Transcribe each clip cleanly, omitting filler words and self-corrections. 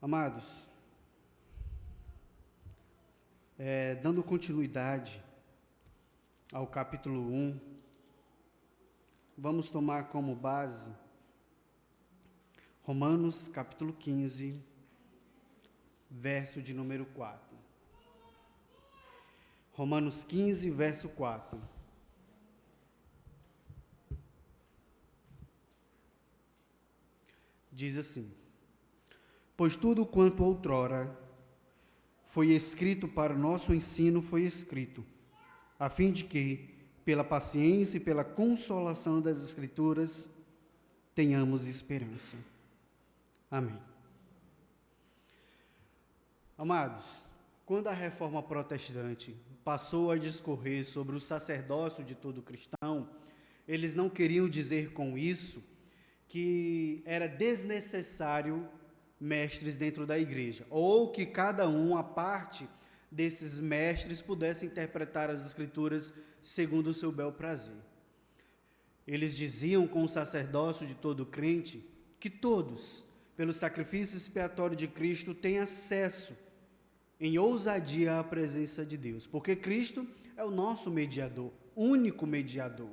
Amados, dando continuidade ao capítulo 1, vamos tomar como base Romanos capítulo 15, verso de número 4. Romanos 15, verso 4. Diz assim: pois tudo quanto outrora foi escrito para o nosso ensino foi escrito, a fim de que, pela paciência e pela consolação das Escrituras, tenhamos esperança. Amém. Amados, quando a Reforma Protestante passou a discorrer sobre o sacerdócio de todo cristão, eles não queriam dizer com isso que era desnecessário mestres dentro da igreja, ou que cada um, a parte desses mestres, pudesse interpretar as Escrituras segundo o seu bel prazer. Eles diziam com o sacerdócio de todo crente que todos, pelo sacrifício expiatório de Cristo, têm acesso em ousadia à presença de Deus, porque Cristo é o nosso mediador, único mediador.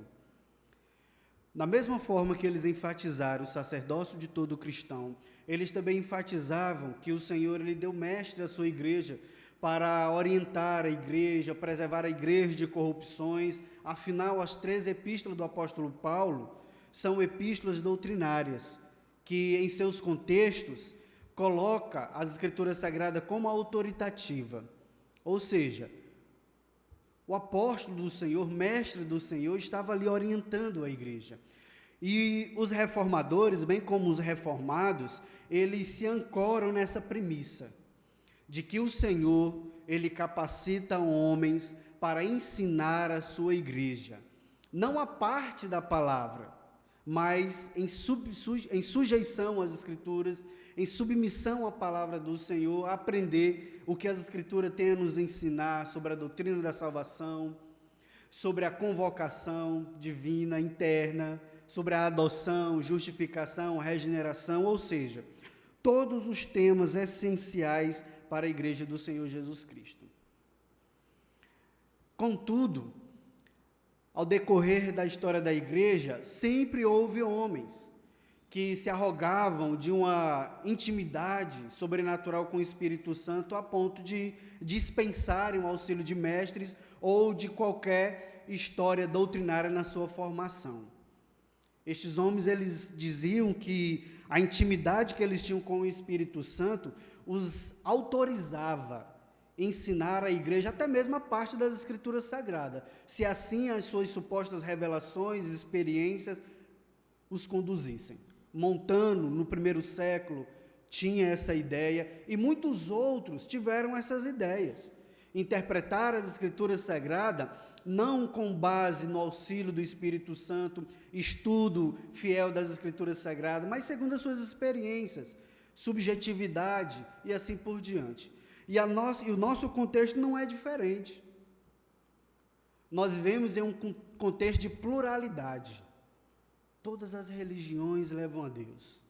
Da mesma forma que eles enfatizaram o sacerdócio de todo cristão, eles também enfatizavam que o Senhor lhe deu mestre à sua igreja para orientar a igreja, preservar a igreja de corrupções. Afinal, as 3 epístolas do apóstolo Paulo são epístolas doutrinárias, que em seus contextos coloca as Escrituras Sagradas como autoritativa. Ou seja, o apóstolo do Senhor, mestre do Senhor, estava ali orientando a igreja. E os reformadores, bem como os reformados, eles se ancoram nessa premissa de que o Senhor, ele capacita homens para ensinar a sua igreja, não a parte da palavra, mas em sujeição às Escrituras, em submissão à palavra do Senhor, a aprender o que as Escrituras têm a nos ensinar sobre a doutrina da salvação, sobre a convocação divina interna, sobre a adoção, justificação, regeneração, ou seja, todos os temas essenciais para a igreja do Senhor Jesus Cristo. Contudo, ao decorrer da história da igreja, sempre houve homens que se arrogavam de uma intimidade sobrenatural com o Espírito Santo a ponto de dispensarem o auxílio de mestres ou de qualquer história doutrinária na sua formação. Estes homens, eles diziam que a intimidade que eles tinham com o Espírito Santo os autorizava a ensinar a igreja até mesmo a parte das Escrituras Sagradas, se assim as suas supostas revelações, experiências os conduzissem. Montano, no primeiro século, tinha essa ideia, e muitos outros tiveram essas ideias. Interpretar as Escrituras Sagradas não com base no auxílio do Espírito Santo, estudo fiel das Escrituras Sagradas, mas segundo as suas experiências, subjetividade e assim por diante. E o nosso contexto não é diferente. Nós vivemos em um contexto de pluralidade. Todas as religiões levam a Deus.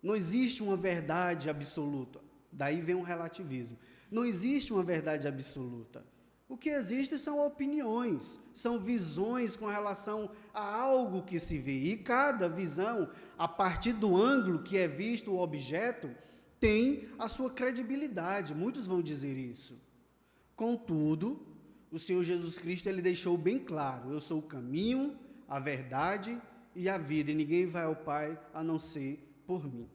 Não existe uma verdade absoluta. Daí vem um relativismo. Não existe uma verdade absoluta. O que existe são opiniões, são visões com relação a algo que se vê. E cada visão, a partir do ângulo que é visto o objeto, tem a sua credibilidade. Muitos vão dizer isso. Contudo, o Senhor Jesus Cristo, ele deixou bem claro: eu sou o caminho, a verdade e a vida, e ninguém vai ao Pai a não ser por mim.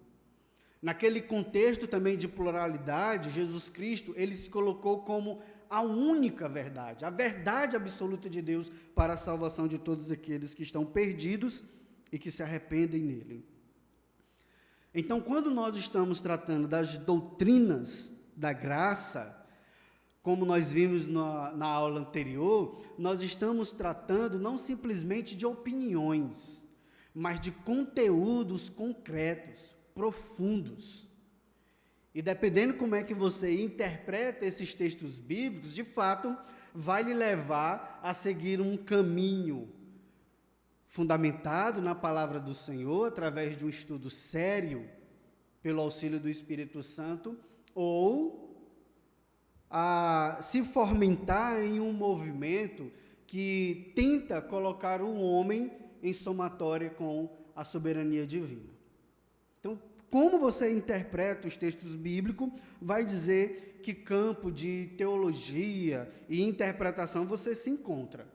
Naquele contexto também de pluralidade, Jesus Cristo, ele se colocou como a única verdade, a verdade absoluta de Deus para a salvação de todos aqueles que estão perdidos e que se arrependem nele. Então, quando nós estamos tratando das doutrinas da graça, como nós vimos na aula anterior, nós estamos tratando não simplesmente de opiniões, mas de conteúdos concretos, profundos. E dependendo como é que você interpreta esses textos bíblicos, de fato, vai lhe levar a seguir um caminho fundamentado na palavra do Senhor, através de um estudo sério pelo auxílio do Espírito Santo, ou a se fomentar em um movimento que tenta colocar o homem em somatória com a soberania divina. Então, como você interpreta os textos bíblicos, vai dizer que campo de teologia e interpretação você se encontra.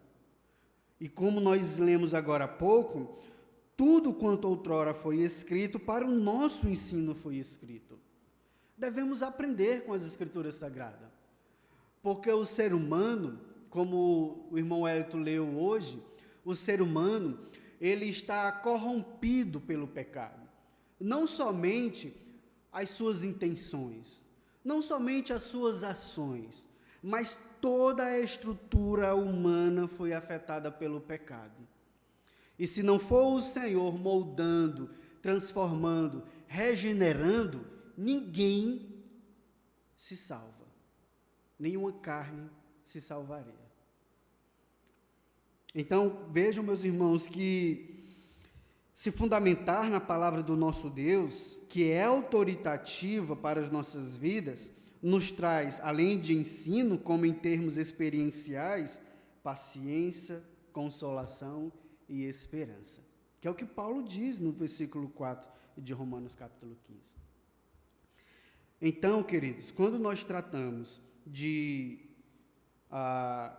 E como nós lemos agora há pouco, tudo quanto outrora foi escrito, para o nosso ensino foi escrito. Devemos aprender com as Escrituras Sagradas, porque o ser humano, como o irmão Hélito leu hoje, o ser humano, ele está corrompido pelo pecado. Não somente as suas intenções, não somente as suas ações, mas toda a estrutura humana foi afetada pelo pecado. E se não for o Senhor moldando, transformando, regenerando, ninguém se salva. Nenhuma carne se salvaria. Então, vejam, meus irmãos, que se fundamentar na palavra do nosso Deus, que é autoritativa para as nossas vidas, nos traz, além de ensino, como em termos experienciais, paciência, consolação e esperança, que é o que Paulo diz no versículo 4 de Romanos capítulo 15. Então, queridos, quando nós tratamos de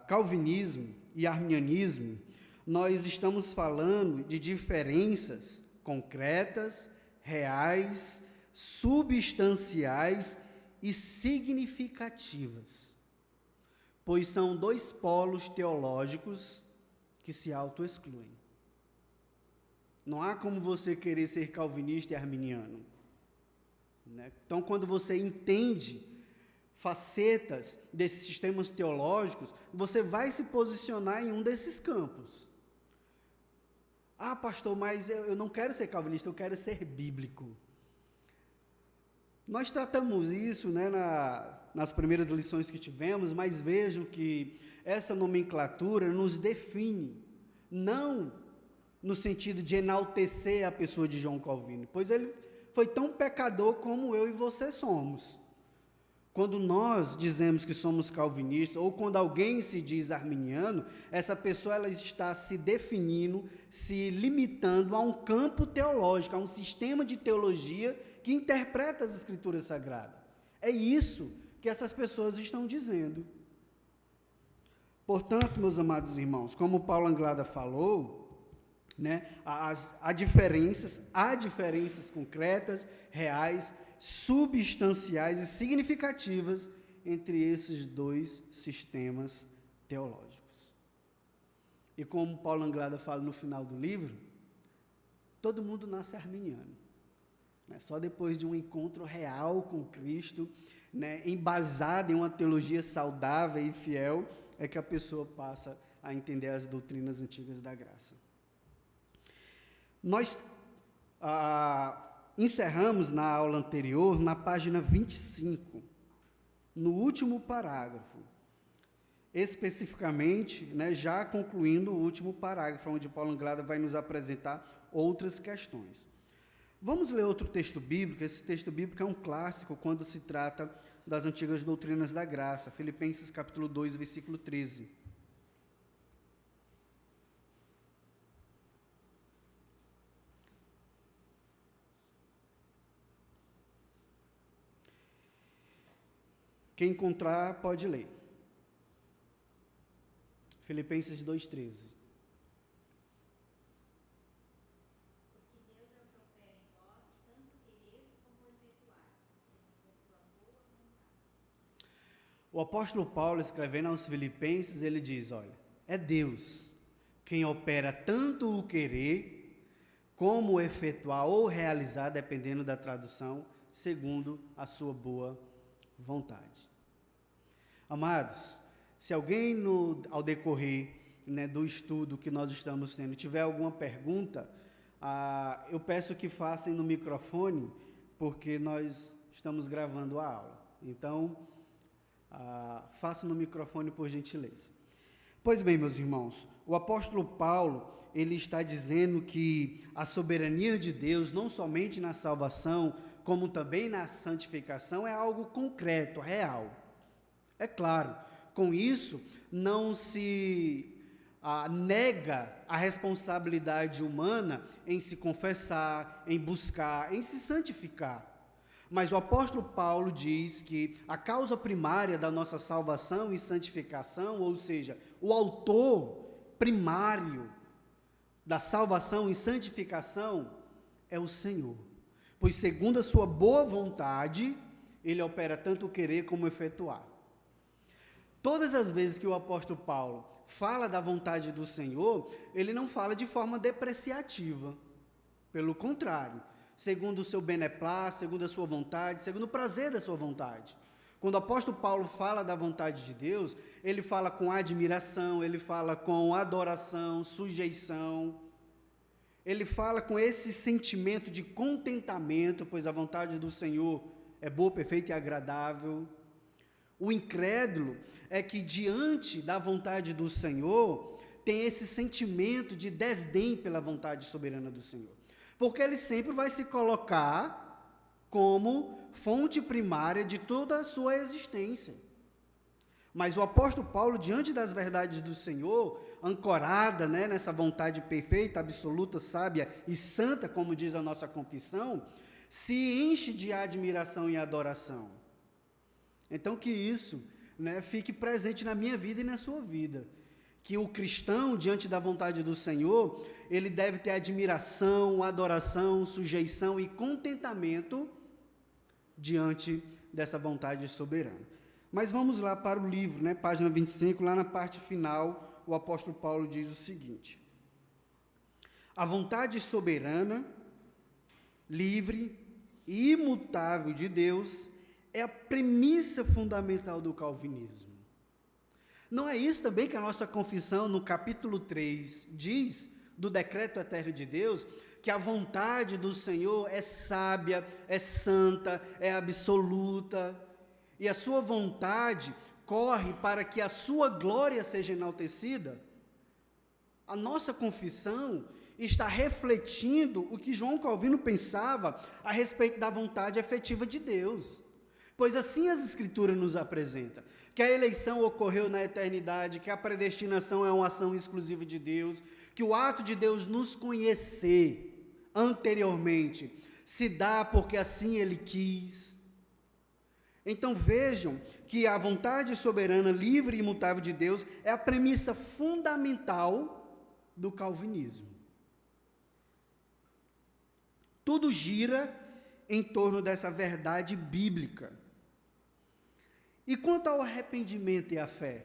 calvinismo e arminianismo, nós estamos falando de diferenças concretas, reais, substanciais e significativas, pois são dois polos teológicos que se auto-excluem. Não há como você querer ser calvinista e arminiano, né? Então, quando você entende facetas desses sistemas teológicos, você vai se posicionar em um desses campos. Ah, pastor, mas eu não quero ser calvinista, eu quero ser bíblico. Nós tratamos isso, né, nas primeiras lições que tivemos, mas vejam que essa nomenclatura nos define, não no sentido de enaltecer a pessoa de João Calvino, pois ele foi tão pecador como eu e você somos. Quando nós dizemos que somos calvinistas, ou quando alguém se diz arminiano, essa pessoa ela está se definindo, se limitando a um campo teológico, a um sistema de teologia que interpreta as Escrituras Sagradas. É isso que essas pessoas estão dizendo. Portanto, meus amados irmãos, como Paulo Anglada falou, né, há diferenças concretas, reais, substanciais e significativas entre esses dois sistemas teológicos. E como Paulo Anglada fala no final do livro, todo mundo nasce arminiano, né? Só depois de um encontro real com Cristo, né, embasado em uma teologia saudável e fiel, é que a pessoa passa a entender as doutrinas antigas da graça. Nós encerramos na aula anterior, na página 25, no último parágrafo, especificamente, né, já concluindo o último parágrafo, onde Paulo Anglada vai nos apresentar outras questões. Vamos ler outro texto bíblico. Esse texto bíblico é um clássico quando se trata das antigas doutrinas da graça, Filipenses capítulo 2, versículo 13. Quem encontrar, pode ler. Filipenses 2,13. O apóstolo Paulo, escrevendo aos Filipenses, ele diz, olha, é Deus quem opera tanto o querer, como o efetuar ou realizar, dependendo da tradução, segundo a sua boa vontade. Amados, se alguém ao decorrer, né, do estudo que nós estamos tendo tiver alguma pergunta, eu peço que façam no microfone, porque nós estamos gravando a aula. Então, façam no microfone, por gentileza. Pois bem, meus irmãos, o apóstolo Paulo, ele está dizendo que a soberania de Deus, não somente na salvação, como também na santificação, é algo concreto, real. É claro, com isso não se nega a responsabilidade humana em se confessar, em buscar, em se santificar. Mas o apóstolo Paulo diz que a causa primária da nossa salvação e santificação, ou seja, o autor primário da salvação e santificação é o Senhor. Pois segundo a sua boa vontade, ele opera tanto o querer como o efetuar. Todas as vezes que o apóstolo Paulo fala da vontade do Senhor, ele não fala de forma depreciativa. Pelo contrário, segundo o seu beneplácito, segundo a sua vontade, segundo o prazer da sua vontade. Quando o apóstolo Paulo fala da vontade de Deus, ele fala com admiração, ele fala com adoração, sujeição. Ele fala com esse sentimento de contentamento, pois a vontade do Senhor é boa, perfeita e agradável. O incrédulo é que diante da vontade do Senhor, tem esse sentimento de desdém pela vontade soberana do Senhor. Porque ele sempre vai se colocar como fonte primária de toda a sua existência. Mas o apóstolo Paulo, diante das verdades do Senhor, ancorada, nessa vontade perfeita, absoluta, sábia e santa, como diz a nossa confissão, se enche de admiração e adoração. Então que isso fique presente na minha vida e na sua vida. Que o cristão, diante da vontade do Senhor, ele deve ter admiração, adoração, sujeição e contentamento diante dessa vontade soberana. Mas vamos lá para o livro, página 25, lá na parte final, o apóstolo Paulo diz o seguinte: a vontade soberana, livre e imutável de Deus é a premissa fundamental do calvinismo. Não é isso também que a nossa confissão, no capítulo 3, diz do decreto eterno de Deus, que a vontade do Senhor é sábia, é santa, é absoluta, e a sua vontade corre para que a sua glória seja enaltecida? A nossa confissão está refletindo o que João Calvino pensava a respeito da vontade efetiva de Deus. Pois assim as Escrituras nos apresentam, que a eleição ocorreu na eternidade, que a predestinação é uma ação exclusiva de Deus, que o ato de Deus nos conhecer anteriormente se dá porque assim Ele quis. Então vejam que a vontade soberana, livre e imutável de Deus é a premissa fundamental do calvinismo. Tudo gira em torno dessa verdade bíblica. E quanto ao arrependimento e à fé?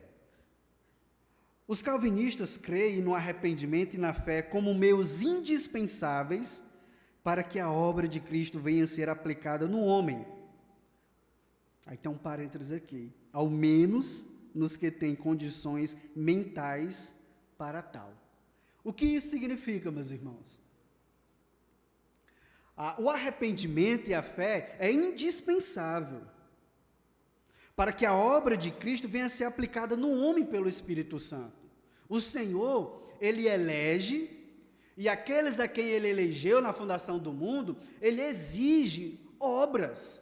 Os calvinistas creem no arrependimento e na fé como meios indispensáveis para que a obra de Cristo venha a ser aplicada no homem. Aí tem um parênteses aqui. Ao menos nos que têm condições mentais para tal. O que isso significa, meus irmãos? O arrependimento e a fé é indispensável para que a obra de Cristo venha a ser aplicada no homem pelo Espírito Santo. O Senhor, Ele elege, e aqueles a quem Ele elegeu na fundação do mundo, Ele exige obras.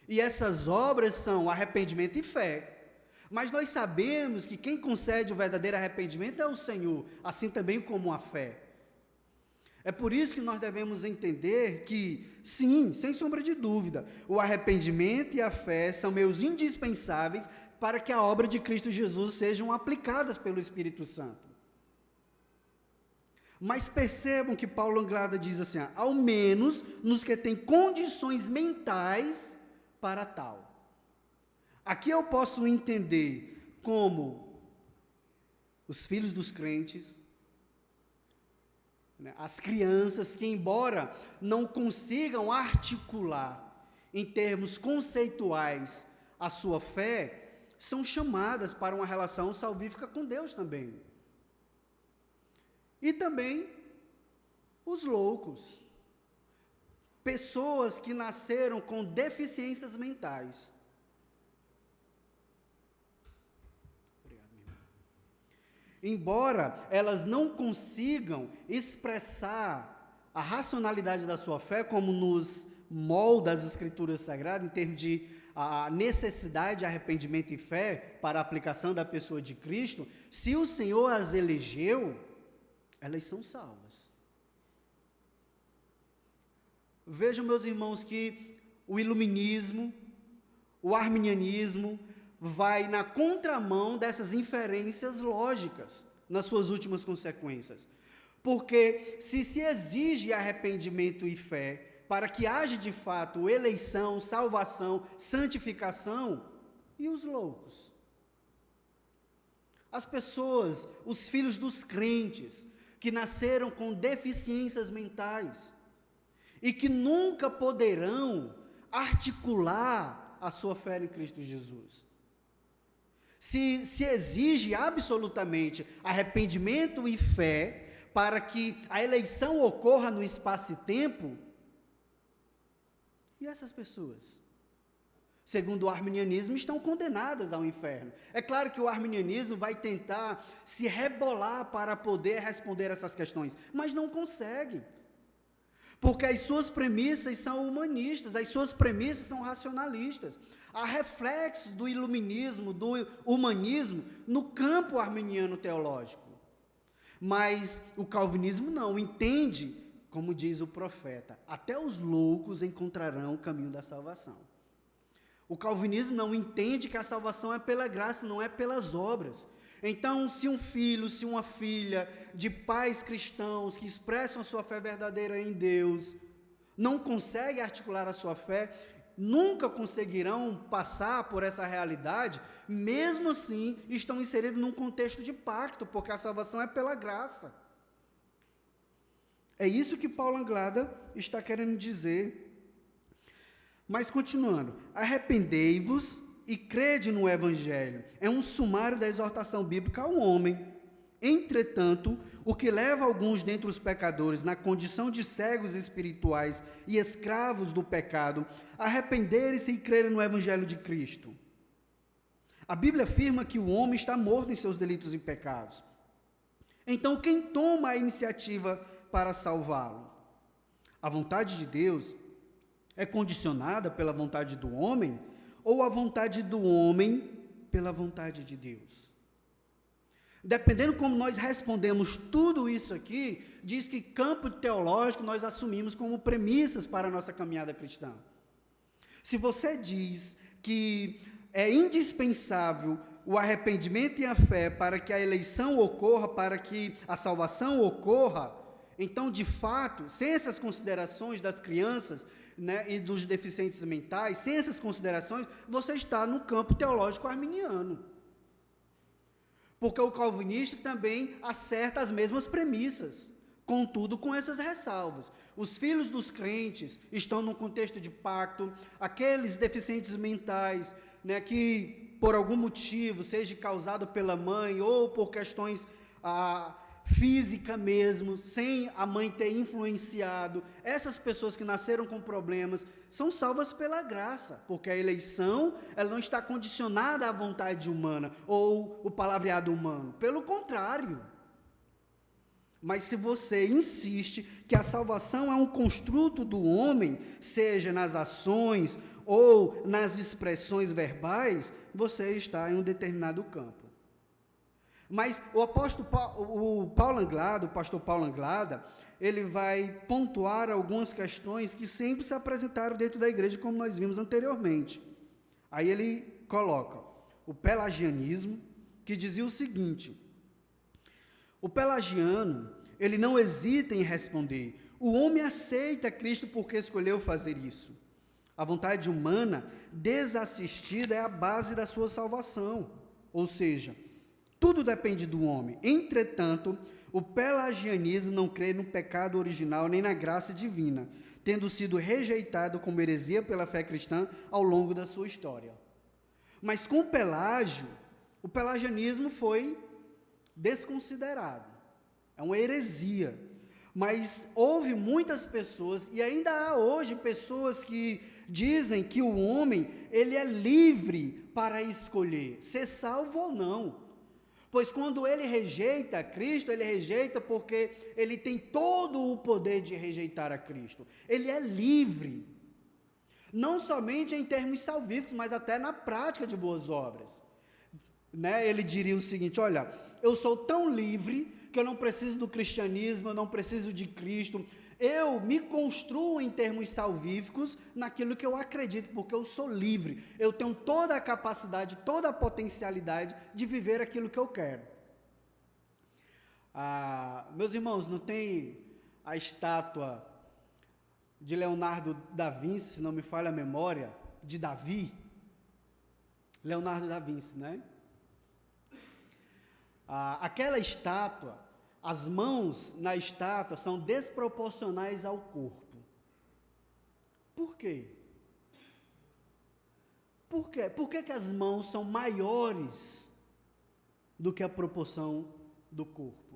E essas obras são arrependimento e fé. Mas nós sabemos que quem concede o verdadeiro arrependimento é o Senhor, assim também como a fé. É por isso que nós devemos entender que, sim, sem sombra de dúvida, o arrependimento e a fé são meios indispensáveis para que a obra de Cristo Jesus sejam aplicadas pelo Espírito Santo. Mas percebam que Paulo Anglada diz assim, ao menos nos que têm condições mentais para tal. Aqui eu posso entender como os filhos dos crentes, as crianças que, embora não consigam articular em termos conceituais a sua fé, são chamadas para uma relação salvífica com Deus também. E também os loucos, pessoas que nasceram com deficiências mentais. Embora elas não consigam expressar a racionalidade da sua fé, como nos molda as Escrituras Sagradas em termos de a necessidade de arrependimento e fé para a aplicação da pessoa de Cristo, se o Senhor as elegeu, elas são salvas. Vejam, meus irmãos, que o iluminismo, o arminianismo, vai na contramão dessas inferências lógicas, nas suas últimas consequências. Porque se exige arrependimento e fé para que haja de fato eleição, salvação, santificação, e os loucos? As pessoas, os filhos dos crentes, que nasceram com deficiências mentais e que nunca poderão articular a sua fé em Cristo Jesus. Se exige absolutamente arrependimento e fé para que a eleição ocorra no espaço e tempo, e essas pessoas, segundo o arminianismo, estão condenadas ao inferno. É claro que o arminianismo vai tentar se rebolar para poder responder essas questões, mas não consegue. Porque as suas premissas são humanistas, as suas premissas são racionalistas. Há reflexos do iluminismo, do humanismo, no campo arminiano teológico. Mas o calvinismo não, entende, como diz o profeta, até os loucos encontrarão o caminho da salvação. O calvinismo não entende que a salvação é pela graça, não é pelas obras. Então, se um filho, se uma filha de pais cristãos que expressam a sua fé verdadeira em Deus, não consegue articular a sua fé, nunca conseguirão passar por essa realidade, mesmo assim estão inseridos num contexto de pacto, porque a salvação é pela graça. É isso que Paulo Anglada está querendo dizer. Mas continuando, arrependei-vos e crede no Evangelho. É um sumário da exortação bíblica ao homem. Entretanto, o que leva alguns dentre os pecadores, na condição de cegos espirituais e escravos do pecado, a arrependerem-se e crerem no Evangelho de Cristo. A Bíblia afirma que o homem está morto em seus delitos e pecados. Então, quem toma a iniciativa para salvá-lo? A vontade de Deus é condicionada pela vontade do homem ou a vontade do homem pela vontade de Deus? Dependendo como nós respondemos tudo isso aqui, diz que campo teológico nós assumimos como premissas para a nossa caminhada cristã. Se você diz que é indispensável o arrependimento e a fé para que a eleição ocorra, para que a salvação ocorra, então, de fato, sem essas considerações das crianças, né, e dos deficientes mentais, sem essas considerações, você está no campo teológico arminiano. Porque o calvinista também acerta as mesmas premissas, contudo com essas ressalvas. Os filhos dos crentes estão num contexto de pacto, aqueles deficientes mentais, né, que por algum motivo, seja causado pela mãe ou por questões física mesmo, sem a mãe ter influenciado, essas pessoas que nasceram com problemas, são salvas pela graça, porque a eleição, ela não está condicionada à vontade humana, ou o palavreado humano, pelo contrário. Mas se você insiste que a salvação é um construto do homem, seja nas ações ou nas expressões verbais, você está em um determinado campo. Mas o pastor Paulo Anglada, ele vai pontuar algumas questões que sempre se apresentaram dentro da igreja, como nós vimos anteriormente. Aí ele coloca o pelagianismo, que dizia o seguinte: o pelagiano, ele não hesita em responder, o homem aceita Cristo porque escolheu fazer isso. A vontade humana desassistida é a base da sua salvação, ou seja, tudo depende do homem. Entretanto, o pelagianismo não crê no pecado original nem na graça divina, tendo sido rejeitado como heresia pela fé cristã ao longo da sua história. Mas com Pelágio, o pelagianismo foi desconsiderado. É uma heresia. Mas houve muitas pessoas, e ainda há hoje pessoas que dizem que o homem, ele é livre para escolher ser salvo ou não. Pois quando ele rejeita Cristo, ele rejeita porque ele tem todo o poder de rejeitar a Cristo. Ele é livre. Não somente em termos salvíficos, mas até na prática de boas obras. Né? Ele diria o seguinte: olha, eu sou tão livre que eu não preciso do cristianismo, eu não preciso de Cristo, eu me construo em termos salvíficos naquilo que eu acredito, porque eu sou livre, eu tenho toda a capacidade, toda a potencialidade de viver aquilo que eu quero. Meus irmãos, não tem a estátua de Leonardo da Vinci, se não me falha a memória, de Davi? Leonardo da Vinci, né? Aquela estátua, as mãos na estátua são desproporcionais ao corpo. Por quê? Por quê? Por que as mãos são maiores do que a proporção do corpo?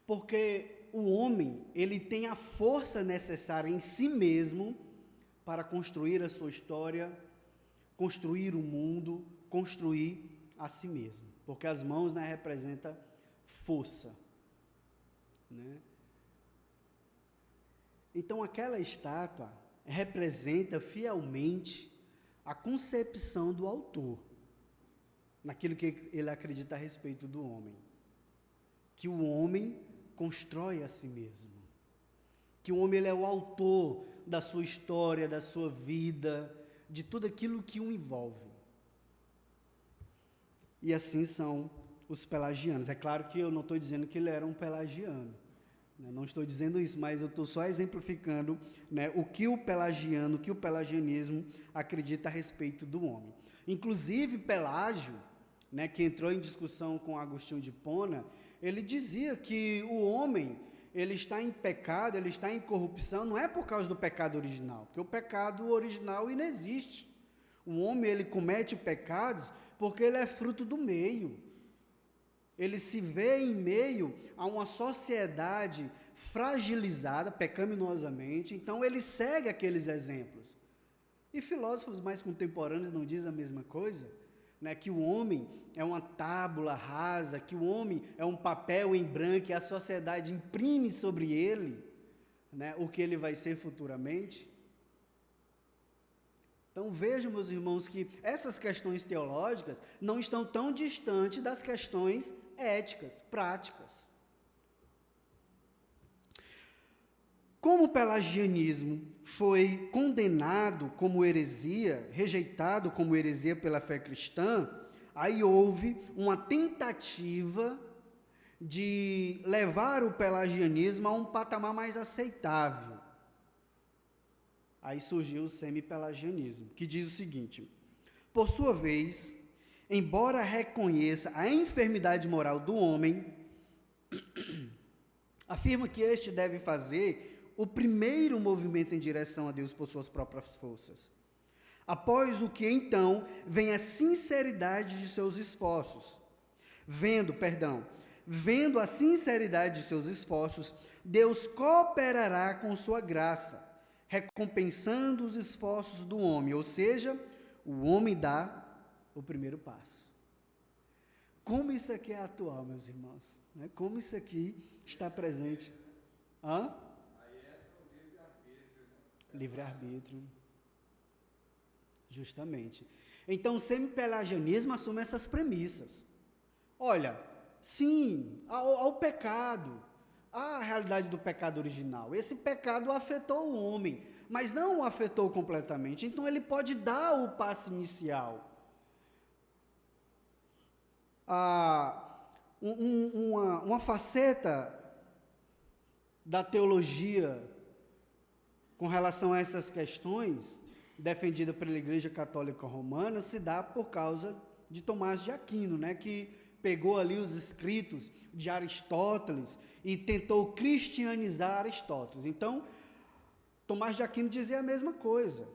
Porque o homem, ele tem a força necessária em si mesmo para construir a sua história, construir o mundo, construir a si mesmo. Porque as mãos, né, representam força. Né? Então, aquela estátua representa fielmente a concepção do autor, naquilo que ele acredita a respeito do homem. Que o homem constrói a si mesmo. Que o homem ele é o autor da sua história, da sua vida, de tudo aquilo que o envolve. E assim são os pelagianos. É claro que eu não estou dizendo que ele era um pelagiano. Né? Não estou dizendo isso, mas eu estou só exemplificando, né, o que o pelagianismo acredita a respeito do homem. Inclusive, Pelágio, né, que entrou em discussão com Agostinho de Hipona, ele dizia que o homem, ele está em pecado, ele está em corrupção, não é por causa do pecado original, porque o pecado original inexiste. O homem, ele comete pecados porque ele é fruto do meio. Ele se vê em meio a uma sociedade fragilizada pecaminosamente, então ele segue aqueles exemplos. E filósofos mais contemporâneos não dizem a mesma coisa? Né, que o homem é uma tábula rasa, que o homem é um papel em branco e a sociedade imprime sobre ele, né, o que ele vai ser futuramente. Então vejam, meus irmãos, que essas questões teológicas não estão tão distantes das questões éticas, práticas. Como o pelagianismo foi condenado como heresia, rejeitado como heresia pela fé cristã, aí houve uma tentativa de levar o pelagianismo a um patamar mais aceitável. Aí surgiu o semi-pelagianismo, que diz o seguinte: por sua vez, embora reconheça a enfermidade moral do homem, afirma que este deve fazer o primeiro movimento em direção a Deus por suas próprias forças. Após o que, então, vem a sinceridade de seus esforços. Vendo a sinceridade de seus esforços, Deus cooperará com sua graça, recompensando os esforços do homem, ou seja, o homem dá o primeiro passo. Como isso aqui é atual, meus irmãos? Né? Como isso aqui está presente? Hã? Livre-arbítrio. Justamente. Então, o semi-pelagianismo assume essas premissas. Olha, sim, ao pecado, à realidade do pecado original. Esse pecado afetou o homem, mas não o afetou completamente. Então, ele pode dar o passo inicial. Uma faceta da teologia com relação a essas questões, defendida pela Igreja Católica Romana, se dá por causa de Tomás de Aquino, né, que pegou ali os escritos de Aristóteles e tentou cristianizar Aristóteles. Então, Tomás de Aquino dizia a mesma coisa.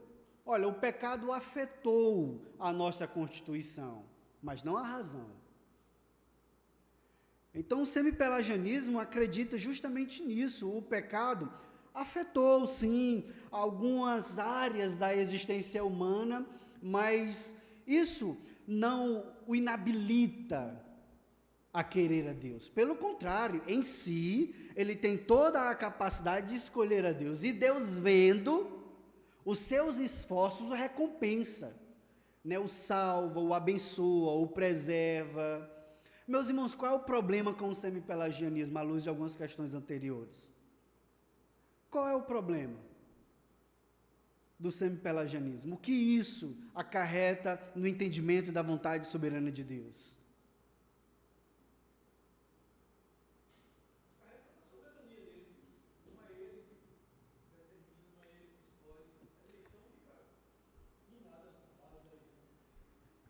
Olha, o pecado afetou a nossa Constituição, mas não a razão. Então, o semi-pelagianismo acredita justamente nisso. O pecado afetou, sim, algumas áreas da existência humana, mas isso não o inabilita a querer a Deus. Pelo contrário, em si, ele tem toda a capacidade de escolher a Deus. E Deus, vendo os seus esforços, o recompensa, né? O salva, o abençoa, o preserva. Meus irmãos, qual é o problema com o semipelagianismo, à luz de algumas questões anteriores? Qual é o problema do semipelagianismo? O que isso acarreta no entendimento da vontade soberana de Deus?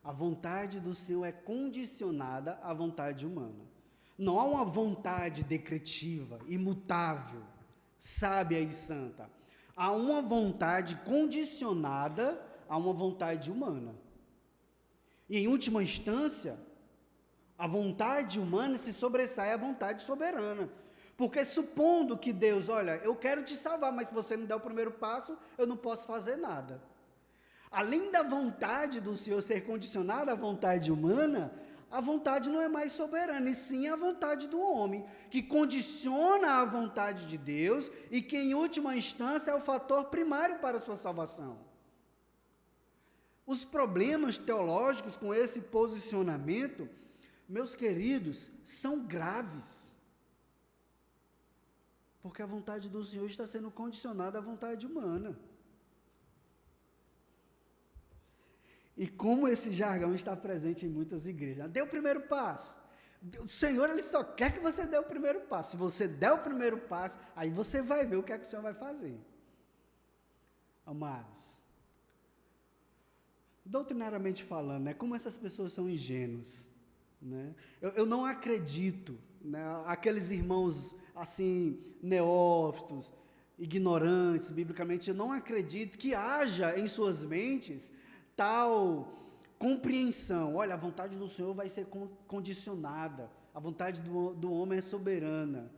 A vontade do Senhor é condicionada à vontade humana. Não há uma vontade decretiva, imutável, sábia e santa. Há uma vontade condicionada a uma vontade humana. E, em última instância, a vontade humana se sobressai à vontade soberana. Porque supondo que Deus, olha, eu quero te salvar, mas se você não der o primeiro passo, eu não posso fazer nada. Além da vontade do Senhor ser condicionada à vontade humana, a vontade não é mais soberana, e sim a vontade do homem, que condiciona a vontade de Deus e que, em última instância, é o fator primário para a sua salvação. Os problemas teológicos com esse posicionamento, meus queridos, são graves. Porque a vontade do Senhor está sendo condicionada à vontade humana. E como esse jargão está presente em muitas igrejas. Dê o primeiro passo. O Senhor, Ele só quer que você dê o primeiro passo. Se você der o primeiro passo, aí você vai ver o que é que o Senhor vai fazer. Amados, doutrinariamente falando, né, como essas pessoas são ingênuas. Né? Eu não acredito, né, aqueles irmãos assim, neófitos, ignorantes, biblicamente, eu não acredito que haja em suas mentes tal compreensão. Olha, a vontade do Senhor vai ser condicionada, a vontade do homem é soberana.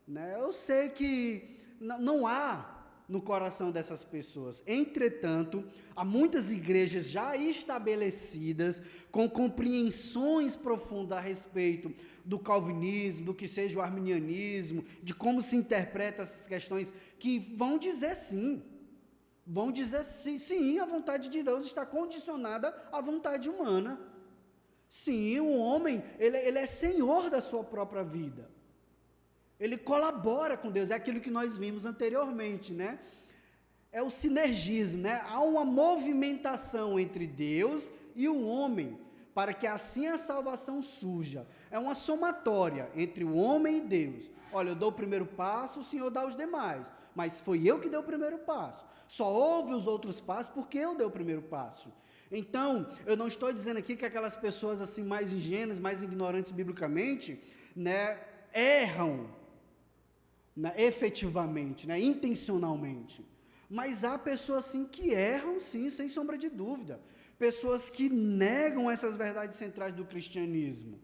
Né? Eu sei que não há no coração dessas pessoas. Entretanto, há muitas igrejas já estabelecidas, com compreensões profundas a respeito do calvinismo, do que seja o arminianismo, de como se interpreta essas questões, que vão dizer sim. Vão dizer sim, a vontade de Deus está condicionada à vontade humana. Sim, o homem, ele é senhor da sua própria vida. Ele colabora com Deus, é aquilo que nós vimos anteriormente, né? É o sinergismo, né? Há uma movimentação entre Deus e o homem, para que assim a salvação surja. É uma somatória entre o homem e Deus. Olha, eu dou o primeiro passo, o Senhor dá os demais. Mas foi eu que dei o primeiro passo. Só houve os outros passos porque eu dei o primeiro passo. Então, eu não estou dizendo aqui que aquelas pessoas assim mais ingênuas, mais ignorantes biblicamente, né, erram, né, efetivamente, né, intencionalmente. Mas há pessoas sim que erram, sim, sem sombra de dúvida. Pessoas que negam essas verdades centrais do cristianismo.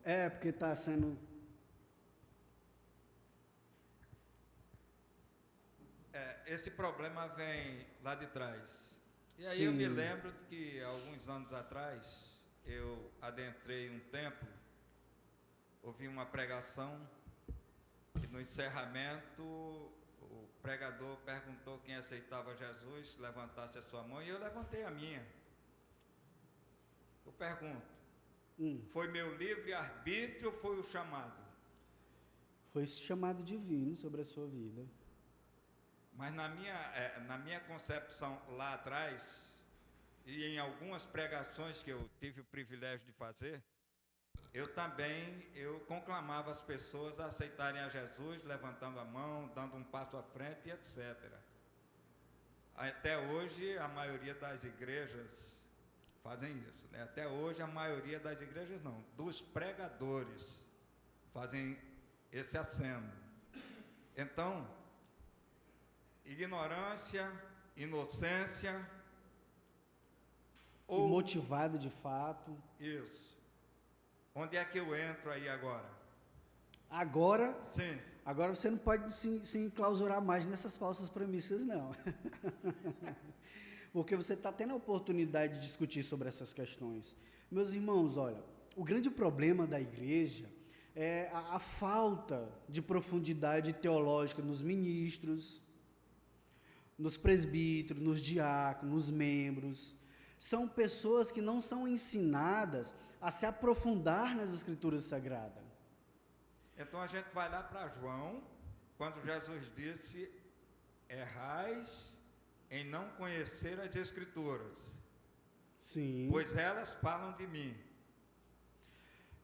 É, porque está sendo... Esse problema vem lá de trás. E aí Sim. eu me lembro que, alguns anos atrás, eu adentrei um templo, ouvi uma pregação, e no encerramento, o pregador perguntou quem aceitava Jesus, levantasse a sua mão, e eu levantei a minha. Eu pergunto, foi meu livre-arbítrio ou foi o chamado? Foi esse chamado divino sobre a sua vida. Mas na minha concepção lá atrás, e em algumas pregações que eu tive o privilégio de fazer, eu conclamava as pessoas a aceitarem a Jesus, levantando a mão, dando um passo à frente, etc. Até hoje, a maioria das igrejas fazem isso, né? Até hoje, a maioria das igrejas não, dos pregadores fazem esse aceno. Então, ignorância, inocência, ou... motivado de fato. Isso. Onde é que eu entro aí agora? Agora? Sim. Agora você não pode se enclausurar mais nessas falsas premissas, não. Porque você está tendo a oportunidade de discutir sobre essas questões. Meus irmãos, olha, o grande problema da igreja é a falta de profundidade teológica nos ministros, nos presbíteros, nos diáconos, nos membros. São pessoas que não são ensinadas a se aprofundar nas Escrituras Sagradas. Então a gente vai lá para João, quando Jesus disse: errais em não conhecer as Escrituras, Sim. pois elas falam de mim.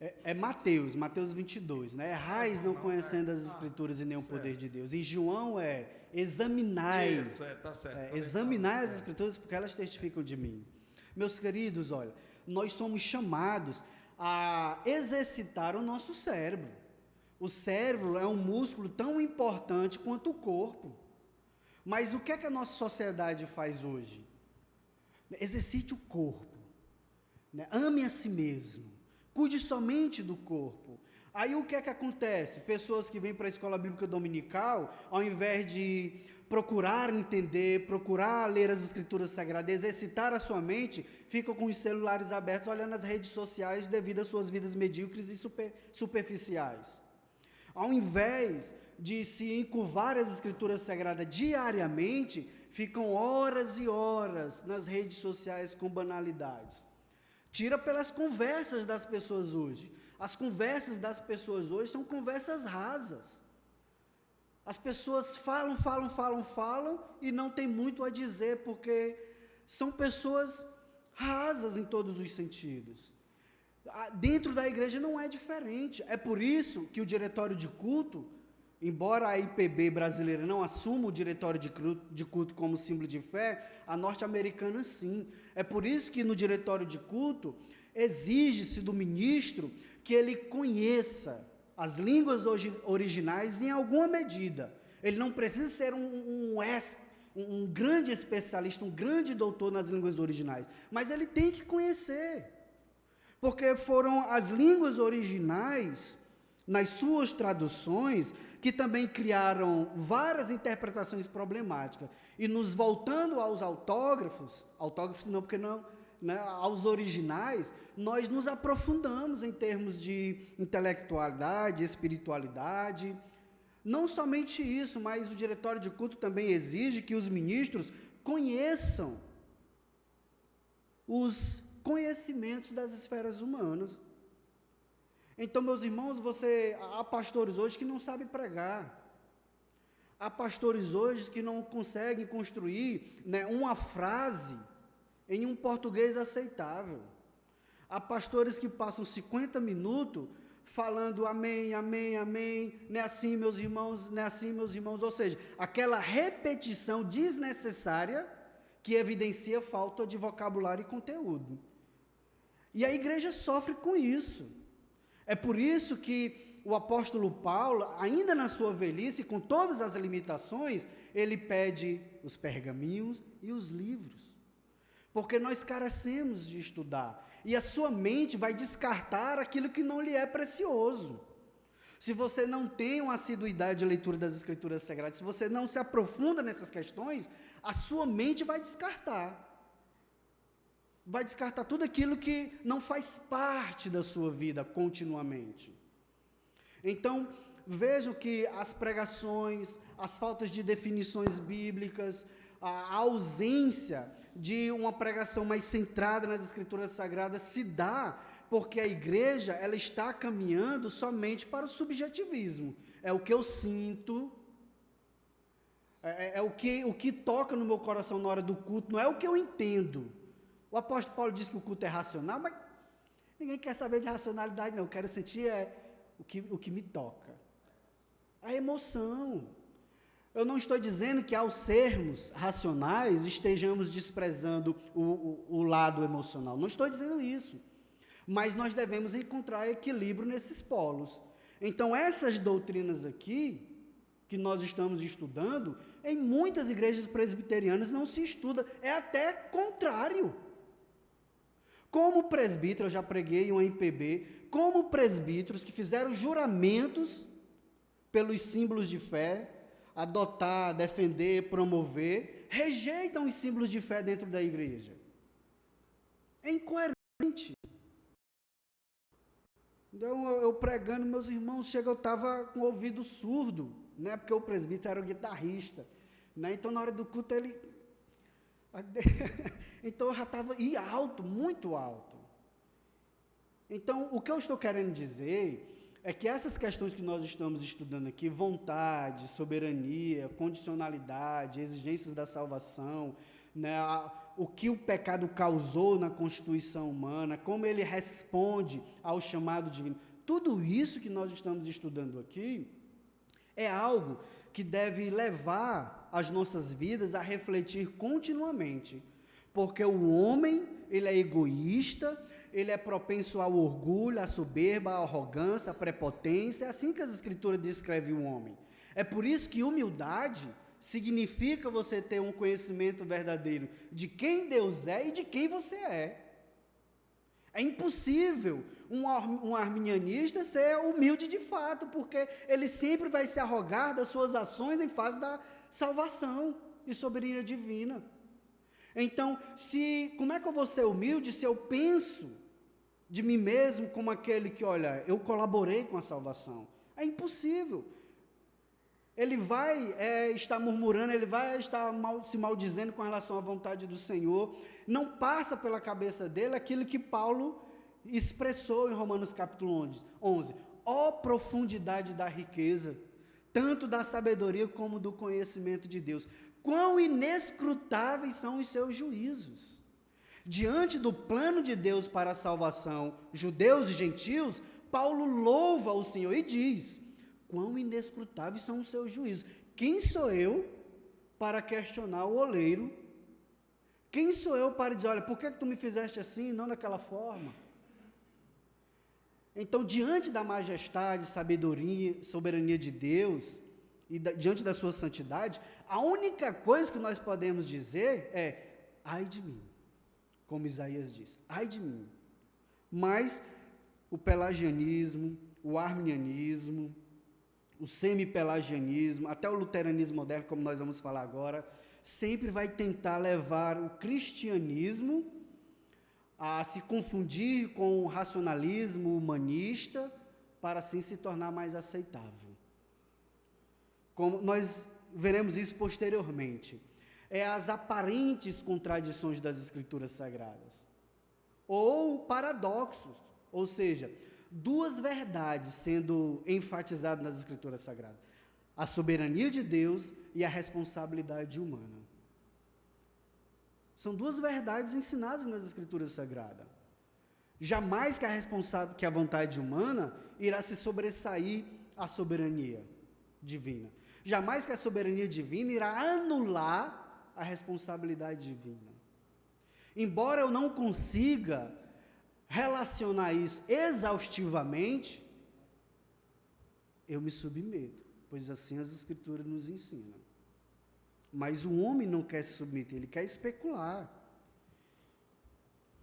É Mateus 22, né? Errais não conhecendo as Escrituras e nem o poder de Deus. Em João examinai. Isso, tá certo. Examinai as Escrituras porque elas testificam de mim. Meus queridos, olha, nós somos chamados a exercitar o nosso cérebro. O cérebro é um músculo tão importante quanto o corpo. Mas o que é que a nossa sociedade faz hoje? Exercite o corpo, né? Ame a si mesmo, cuide somente do corpo. Aí o que é que acontece? Pessoas que vêm para a escola bíblica dominical, ao invés de procurar entender, procurar ler as Escrituras Sagradas, exercitar a sua mente, ficam com os celulares abertos, olhando as redes sociais devido às suas vidas medíocres e superficiais. Ao invés de se encurvar as Escrituras Sagradas diariamente, ficam horas e horas nas redes sociais com banalidades. Tira pelas conversas das pessoas hoje. As conversas das pessoas hoje são conversas rasas. As pessoas falam e não tem muito a dizer, porque são pessoas rasas em todos os sentidos. Dentro da igreja não é diferente. É por isso que o diretório de culto, embora a IPB brasileira não assuma o diretório de culto como símbolo de fé, a norte-americana sim. É por isso que no diretório de culto exige-se do ministro que ele conheça as línguas originais em alguma medida. Ele não precisa ser um grande especialista, um grande doutor nas línguas originais, mas ele tem que conhecer. Porque foram as línguas originais, nas suas traduções, que também criaram várias interpretações problemáticas. E nos voltando aos autógrafos não, porque não, né, aos originais, nós nos aprofundamos em termos de intelectualidade, espiritualidade. Não somente isso, mas o diretório de culto também exige que os ministros conheçam os conhecimentos das esferas humanas. Então, meus irmãos, há pastores hoje que não sabem pregar. Há pastores hoje que não conseguem construir, né, uma frase em um português aceitável. Há pastores que passam 50 minutos falando amém, amém, amém, não é assim, meus irmãos, não é assim, meus irmãos. Ou seja, aquela repetição desnecessária que evidencia falta de vocabulário e conteúdo. E a igreja sofre com isso. É por isso que o apóstolo Paulo, ainda na sua velhice, com todas as limitações, ele pede os pergaminhos e os livros. Porque nós carecemos de estudar. E a sua mente vai descartar aquilo que não lhe é precioso. Se você não tem uma assiduidade de leitura das Escrituras Sagradas, se você não se aprofunda nessas questões, a sua mente vai descartar. Vai descartar tudo aquilo que não faz parte da sua vida continuamente. Então, vejam que as pregações, as faltas de definições bíblicas, a ausência de uma pregação mais centrada nas Escrituras Sagradas se dá porque a igreja ela está caminhando somente para o subjetivismo. É o que eu sinto, o que toca no meu coração na hora do culto, não é o que eu entendo. O apóstolo Paulo diz que o culto é racional, mas ninguém quer saber de racionalidade, não. Eu quero sentir o que me toca. A emoção. Eu não estou dizendo que ao sermos racionais estejamos desprezando o lado emocional. Não estou dizendo isso. Mas nós devemos encontrar equilíbrio nesses polos. Então, essas doutrinas aqui, que nós estamos estudando, em muitas igrejas presbiterianas não se estuda. É até contrário. Como presbítero, eu já preguei em uma IPB, como presbíteros que fizeram juramentos pelos símbolos de fé, adotar, defender, promover, rejeitam os símbolos de fé dentro da igreja. É incoerente. Então, eu pregando, meus irmãos, eu estava com o ouvido surdo, né? Porque o presbítero era o guitarrista, né? Então, na hora do culto, ele... Então, eu já estava... E alto, muito alto. Então, o que eu estou querendo dizer é que essas questões que nós estamos estudando aqui, vontade, soberania, condicionalidade, exigências da salvação, né, o que o pecado causou na constituição humana, como ele responde ao chamado divino, tudo isso que nós estamos estudando aqui é algo que deve levar as nossas vidas a refletir continuamente, porque o homem, ele é egoísta, ele é propenso ao orgulho, à soberba, à arrogância, à prepotência, é assim que as escrituras descrevem o homem. É por isso que humildade significa você ter um conhecimento verdadeiro de quem Deus é e de quem você é. É impossível um arminianista ser humilde de fato, porque ele sempre vai se arrogar das suas ações em face da salvação e soberania divina. Então, como é que eu vou ser humilde se eu penso de mim mesmo como aquele que, olha, eu colaborei com a salvação? É impossível. Ele vai estar murmurando, ele vai estar se maldizendo com relação à vontade do Senhor. Não passa pela cabeça dele aquilo que Paulo expressou em Romanos capítulo 11. Ó profundidade da riqueza, tanto da sabedoria como do conhecimento de Deus. Quão inescrutáveis são os seus juízos. Diante do plano de Deus para a salvação, judeus e gentios, Paulo louva o Senhor e diz: quão inescrutáveis são os seus juízos. Quem sou eu para questionar o oleiro? Quem sou eu para dizer, olha, por que tu me fizeste assim, não daquela forma? Então, diante da majestade, sabedoria, soberania de Deus, e diante da sua santidade, a única coisa que nós podemos dizer é, ai de mim, como Isaías diz, ai de mim. Mas o pelagianismo, o arminianismo, o semi-pelagianismo, até o luteranismo moderno, como nós vamos falar agora, sempre vai tentar levar o cristianismo a se confundir com o racionalismo humanista para assim se tornar mais aceitável. Como nós veremos isso posteriormente. É as aparentes contradições das Escrituras Sagradas. Ou paradoxos, ou seja, duas verdades sendo enfatizadas nas Escrituras Sagradas: a soberania de Deus e a responsabilidade humana. São duas verdades ensinadas nas Escrituras Sagradas. Jamais que a vontade humana irá se sobressair à soberania divina. Jamais que a soberania divina irá anular a responsabilidade divina. Embora eu não consiga relacionar isso exaustivamente, eu me submeto, pois assim as Escrituras nos ensinam. Mas o homem não quer se submeter, ele quer especular.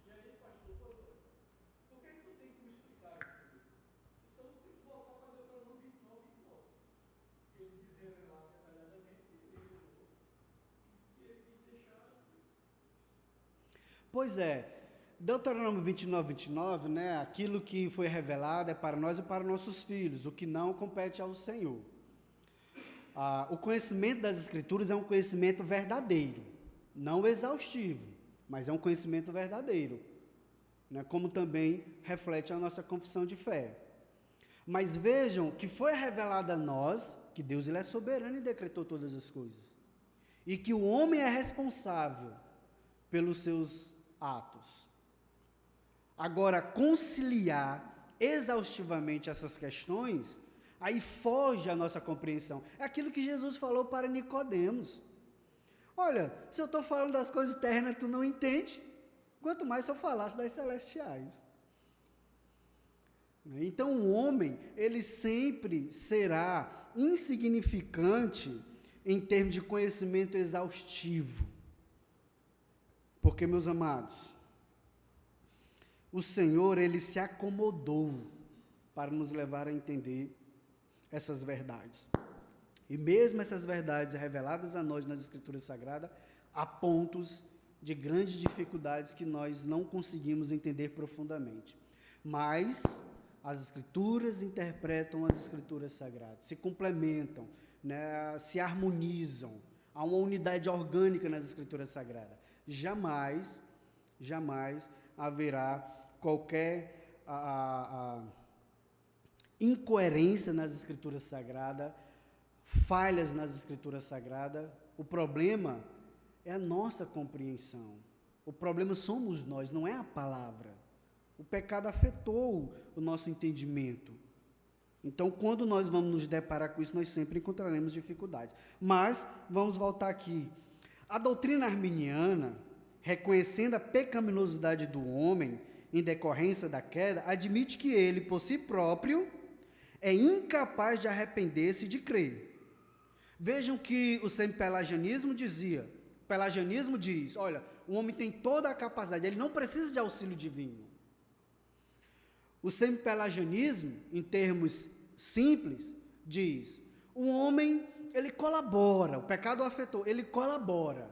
E aí, pastor, por que tu tem que me explicar isso? Então, tem que voltar para Deuteronômio 29, 29. Ele diz revelar detalhadamente, ele revelou, e ele quis deixar. Pois é, Deuteronômio 29, 29, né, aquilo que foi revelado é para nós e para nossos filhos, o que não compete ao Senhor. O conhecimento das Escrituras é um conhecimento verdadeiro, não exaustivo, mas é um conhecimento verdadeiro, né, como também reflete a nossa confissão de fé. Mas vejam que foi revelado a nós que Deus ele é soberano e decretou todas as coisas, e que o homem é responsável pelos seus atos. Agora, conciliar exaustivamente essas questões, aí foge a nossa compreensão. É aquilo que Jesus falou para Nicodemos. Olha, se eu estou falando das coisas terrenas, tu não entende, quanto mais se eu falasse das celestiais. Então, o homem, ele sempre será insignificante em termos de conhecimento exaustivo. Porque, meus amados, o Senhor, ele se acomodou para nos levar a entender essas verdades. E mesmo essas verdades reveladas a nós nas Escrituras Sagradas, há pontos de grandes dificuldades que nós não conseguimos entender profundamente. Mas as Escrituras interpretam as Escrituras Sagradas, se complementam, né, se harmonizam, há uma unidade orgânica nas Escrituras Sagradas. Jamais haverá qualquer incoerência nas Escrituras Sagradas, falhas nas Escrituras Sagradas. O problema é a nossa compreensão. O problema somos nós, não é a palavra. O pecado afetou o nosso entendimento. Então, quando nós vamos nos deparar com isso, nós sempre encontraremos dificuldades. Mas, vamos voltar aqui. A doutrina arminiana, reconhecendo a pecaminosidade do homem em decorrência da queda, admite que ele, por si próprio, é incapaz de arrepender-se e de crer. Vejam que o semi-pelagianismo dizia, o pelagianismo diz, olha, o homem tem toda a capacidade, ele não precisa de auxílio divino. O semi-pelagianismo, em termos simples, diz, o homem, ele colabora, o pecado o afetou, ele colabora.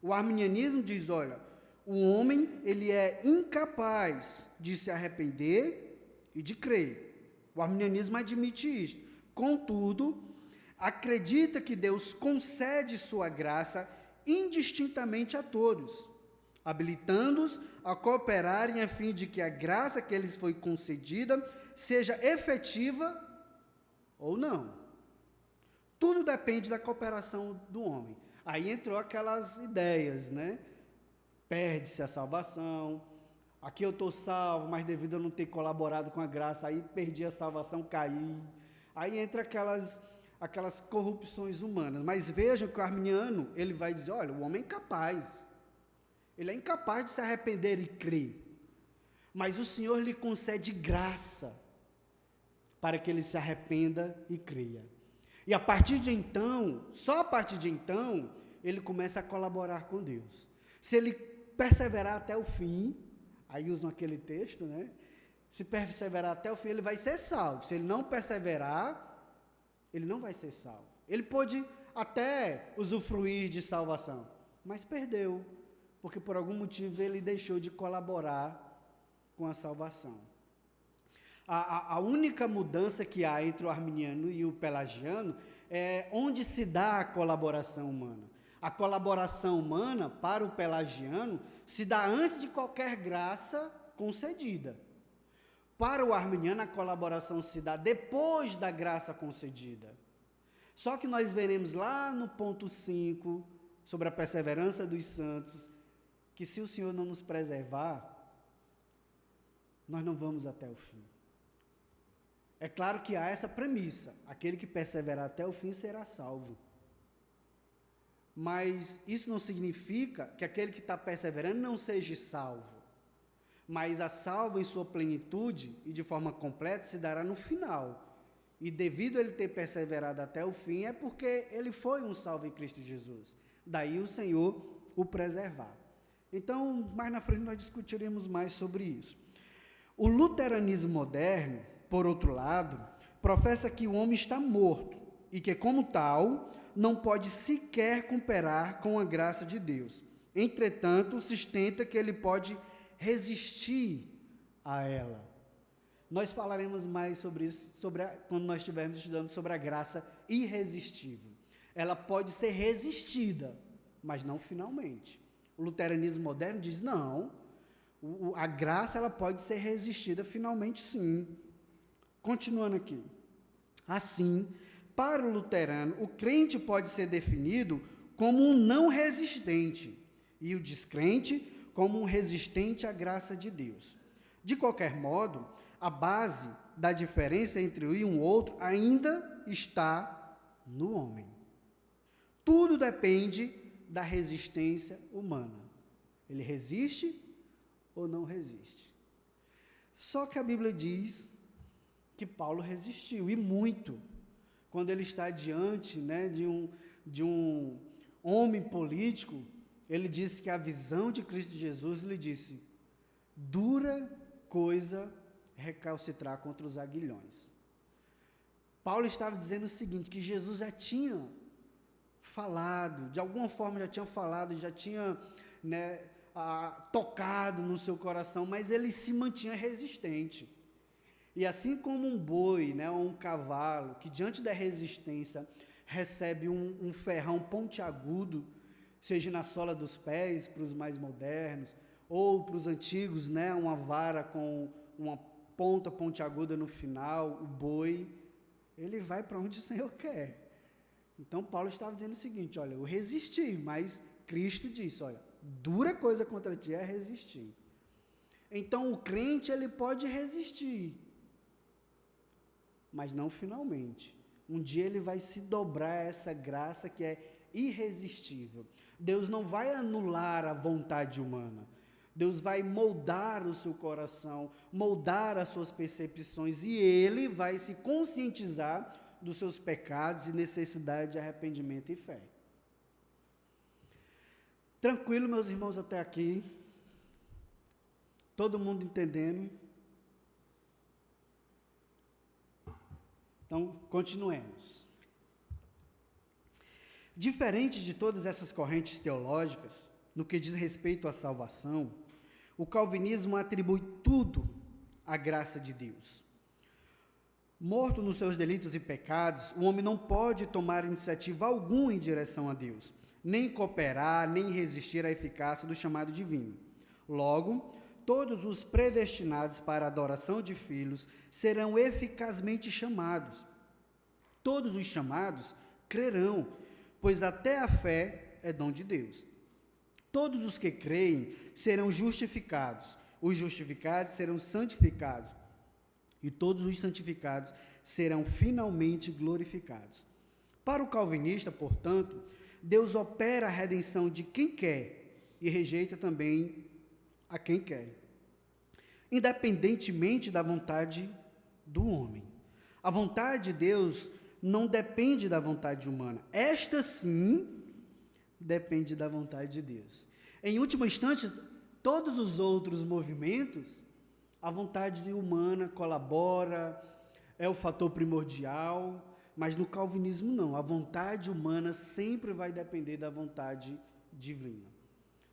O arminianismo diz, olha, o homem, ele é incapaz de se arrepender e de crer. O arminianismo admite isso. Contudo, acredita que Deus concede sua graça indistintamente a todos, habilitando-os a cooperarem a fim de que a graça que lhes foi concedida seja efetiva ou não. Tudo depende da cooperação do homem. Aí entrou aquelas ideias, né? Perde-se a salvação, aqui eu estou salvo, mas devido a não ter colaborado com a graça, aí perdi a salvação, caí. Aí entra aquelas corrupções humanas. Mas vejam que o arminiano, ele vai dizer, olha, o homem é incapaz. Ele é incapaz de se arrepender e crer. Mas o Senhor lhe concede graça para que ele se arrependa e creia. E a partir de então, só a partir de então, ele começa a colaborar com Deus. Se ele perseverar até o fim, aí usam aquele texto, né? Se perseverar até o fim, ele vai ser salvo. Se ele não perseverar, ele não vai ser salvo. Ele pode até usufruir de salvação, mas perdeu, porque por algum motivo ele deixou de colaborar com a salvação. A única mudança que há entre o arminiano e o pelagiano é onde se dá a colaboração humana. A colaboração humana, para o pelagiano, se dá antes de qualquer graça concedida. Para o arminiano, a colaboração se dá depois da graça concedida. Só que nós veremos lá no ponto 5, sobre a perseverança dos santos, que se o Senhor não nos preservar, nós não vamos até o fim. É claro que há essa premissa, aquele que perseverar até o fim será salvo. Mas isso não significa que aquele que está perseverando não seja salvo. Mas a salvo em sua plenitude e de forma completa se dará no final. E devido a ele ter perseverado até o fim, é porque ele foi um salvo em Cristo Jesus. Daí o Senhor o preservar. Então, mais na frente nós discutiremos mais sobre isso. O luteranismo moderno, por outro lado, professa que o homem está morto e que, como tal, não pode sequer cooperar com a graça de Deus. Entretanto, sustenta que ele pode resistir a ela. Nós falaremos mais sobre isso quando nós estivermos estudando sobre a graça irresistível. Ela pode ser resistida, mas não finalmente. O luteranismo moderno diz, não, a graça ela pode ser resistida finalmente sim. Continuando aqui. Assim, para o luterano, o crente pode ser definido como um não resistente e o descrente como um resistente à graça de Deus. De qualquer modo, a base da diferença entre um e um outro ainda está no homem. Tudo depende da resistência humana. Ele resiste ou não resiste. Só que a Bíblia diz que Paulo resistiu, e muito, quando ele está diante, né, de um homem político. Ele disse que a visão de Cristo Jesus lhe disse, dura coisa recalcitrar contra os aguilhões. Paulo estava dizendo o seguinte, que Jesus já tinha falado, de alguma forma já tinha falado, já tinha, né, tocado no seu coração, mas ele se mantinha resistente. E assim como um boi, né, ou um cavalo, que diante da resistência recebe um ferrão pontiagudo, seja na sola dos pés, para os mais modernos, ou para os antigos, né, uma vara com uma ponta pontiaguda no final, o boi, ele vai para onde o Senhor quer. Então, Paulo estava dizendo o seguinte, olha, eu resisti, mas Cristo disse, olha, dura coisa contra ti é resistir. Então, o crente, ele pode resistir, mas não finalmente. Um dia ele vai se dobrar a essa graça que é irresistível. Deus não vai anular a vontade humana. Deus vai moldar o seu coração, moldar as suas percepções, e ele vai se conscientizar dos seus pecados e necessidade de arrependimento e fé. Tranquilo, meus irmãos, até aqui? Todo mundo entendendo? Então, continuemos. Diferente de todas essas correntes teológicas, no que diz respeito à salvação, o calvinismo atribui tudo à graça de Deus. Morto nos seus delitos e pecados, o homem não pode tomar iniciativa alguma em direção a Deus, nem cooperar, nem resistir à eficácia do chamado divino. Logo, todos os predestinados para a adoração de filhos serão eficazmente chamados. Todos os chamados crerão, pois até a fé é dom de Deus. Todos os que creem serão justificados, os justificados serão santificados, e todos os santificados serão finalmente glorificados. Para o calvinista, portanto, Deus opera a redenção de quem quer e rejeita também a quem quer, independentemente da vontade do homem. A vontade de Deus não depende da vontade humana. Esta sim depende da vontade de Deus. Em última instância, todos os outros movimentos, a vontade humana colabora, é o fator primordial, mas no calvinismo não. A vontade humana sempre vai depender da vontade divina,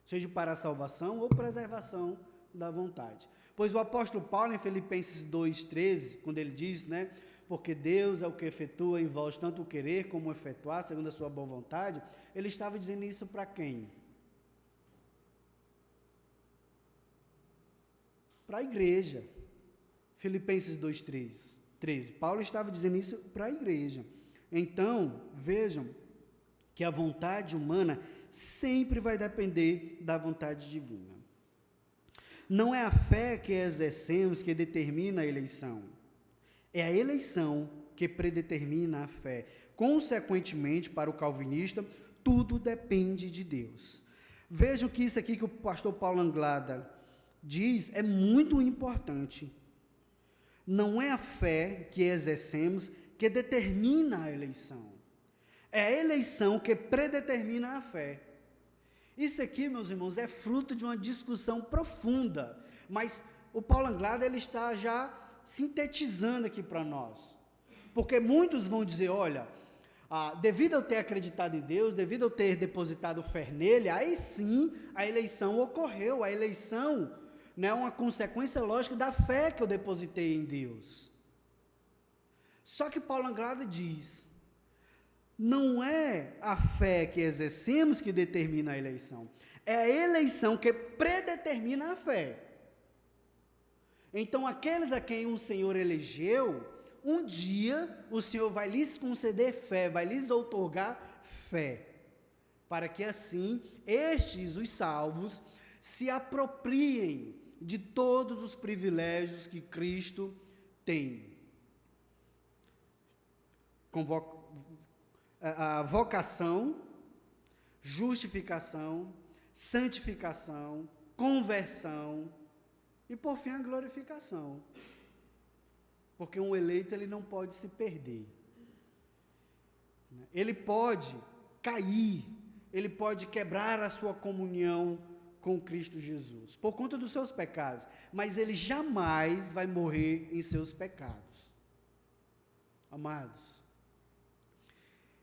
seja para a salvação ou preservação da vontade. Pois o apóstolo Paulo, em Filipenses 2,13, quando ele diz, né, porque Deus é o que efetua em vós tanto o querer como o efetuar, segundo a sua boa vontade, ele estava dizendo isso para quem? Para a igreja. Filipenses 2,13. Paulo estava dizendo isso para a igreja. Então, vejam que a vontade humana sempre vai depender da vontade divina. Não é a fé que exercemos que determina a eleição. É a eleição que predetermina a fé. Consequentemente, para o calvinista, tudo depende de Deus. Vejam que isso aqui que o pastor Paulo Anglada diz é muito importante. Não é a fé que exercemos que determina a eleição. É a eleição que predetermina a fé. Isso aqui, meus irmãos, é fruto de uma discussão profunda, mas o Paulo Anglada ele está já sintetizando aqui para nós. Porque muitos vão dizer, olha, devido a eu ter acreditado em Deus, devido a eu ter depositado fé nele, aí sim a eleição ocorreu. A eleição não é uma consequência lógica da fé que eu depositei em Deus. Só que Paulo Anglada diz, não é a fé que exercemos que determina a eleição, é a eleição que predetermina a fé. Então, aqueles a quem o Senhor elegeu, um dia o Senhor vai lhes conceder fé, vai lhes outorgar fé, para que assim estes, os salvos, se apropriem de todos os privilégios que Cristo tem. A vocação, justificação, santificação, conversão e, por fim, a glorificação. Porque um eleito ele não pode se perder. Ele pode cair, ele pode quebrar a sua comunhão com Cristo Jesus, por conta dos seus pecados, mas ele jamais vai morrer em seus pecados. Amados,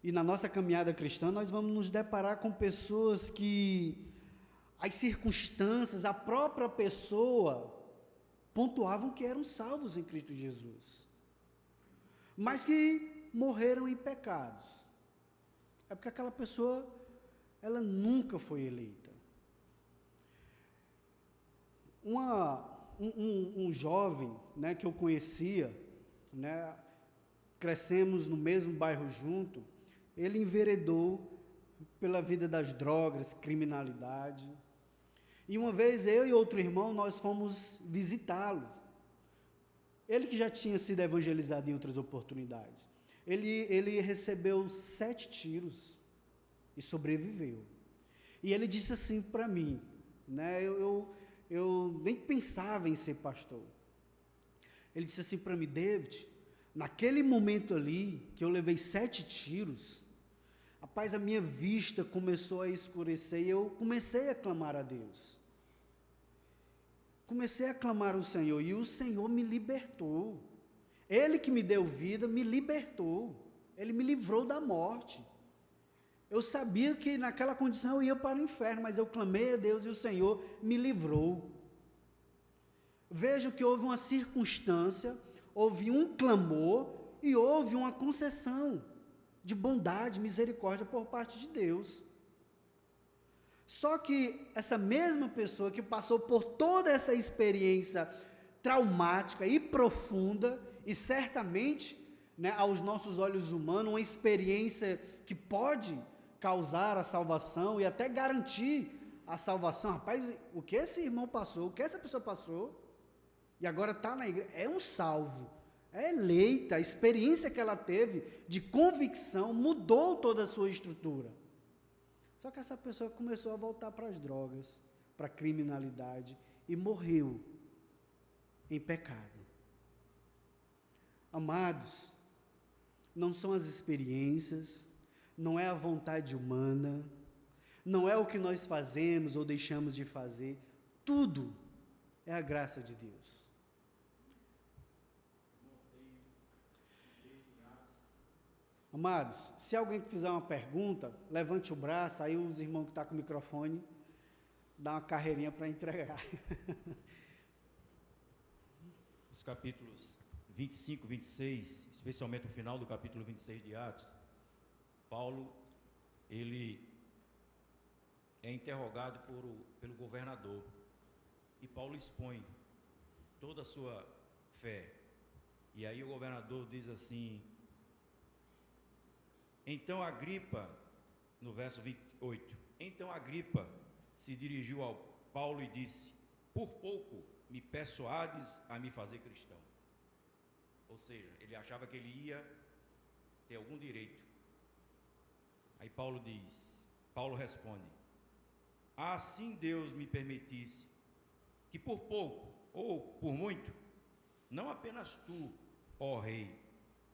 e na nossa caminhada cristã nós vamos nos deparar com pessoas que as circunstâncias, a própria pessoa, pontuavam que eram salvos em Cristo Jesus, mas que morreram em pecados. É porque aquela pessoa, ela nunca foi eleita. Um jovem, né, que eu conhecia, né, crescemos no mesmo bairro junto, ele enveredou pela vida das drogas, criminalidade. E uma vez eu e outro irmão, nós fomos visitá-lo. Ele que já tinha sido evangelizado em outras oportunidades. Ele recebeu 7 tiros e sobreviveu. E ele disse assim para mim, né, eu nem pensava em ser pastor. Ele disse assim para mim: David, naquele momento ali, que eu levei 7 tiros, rapaz, a minha vista começou a escurecer e eu comecei a clamar a Deus. Comecei a clamar ao Senhor e o Senhor me libertou. Ele que me deu vida, me libertou. Ele me livrou da morte. Eu sabia que naquela condição eu ia para o inferno, mas eu clamei a Deus e o Senhor me livrou. Veja que houve uma circunstância, houve um clamor e houve uma concessão de bondade, misericórdia por parte de Deus. Só que essa mesma pessoa que passou por toda essa experiência traumática e profunda, e certamente, né, aos nossos olhos humanos, uma experiência que pode causar a salvação e até garantir a salvação. Rapaz, o que esse irmão passou, o que essa pessoa passou, e agora está na igreja, é um salvo, é eleita. A experiência que ela teve de convicção mudou toda a sua estrutura. Só que essa pessoa começou a voltar para as drogas, para a criminalidade e morreu em pecado. Amados, não são as experiências, não é a vontade humana, não é o que nós fazemos ou deixamos de fazer, tudo é a graça de Deus. Amados, se alguém fizer uma pergunta, levante o braço, aí os irmãos que estão com o microfone, dá uma carreirinha para entregar. Os capítulos 25, 26, especialmente o final do capítulo 26 de Atos, Paulo, ele é interrogado pelo governador, e Paulo expõe toda a sua fé, e aí o governador diz assim: então Agripa, no verso 28, então Agripa se dirigiu ao Paulo e disse: por pouco me persuades a me fazer cristão. Ou seja, ele achava que ele ia ter algum direito. Aí Paulo responde: assim Deus me permitisse que por pouco ou por muito, não apenas tu, ó rei,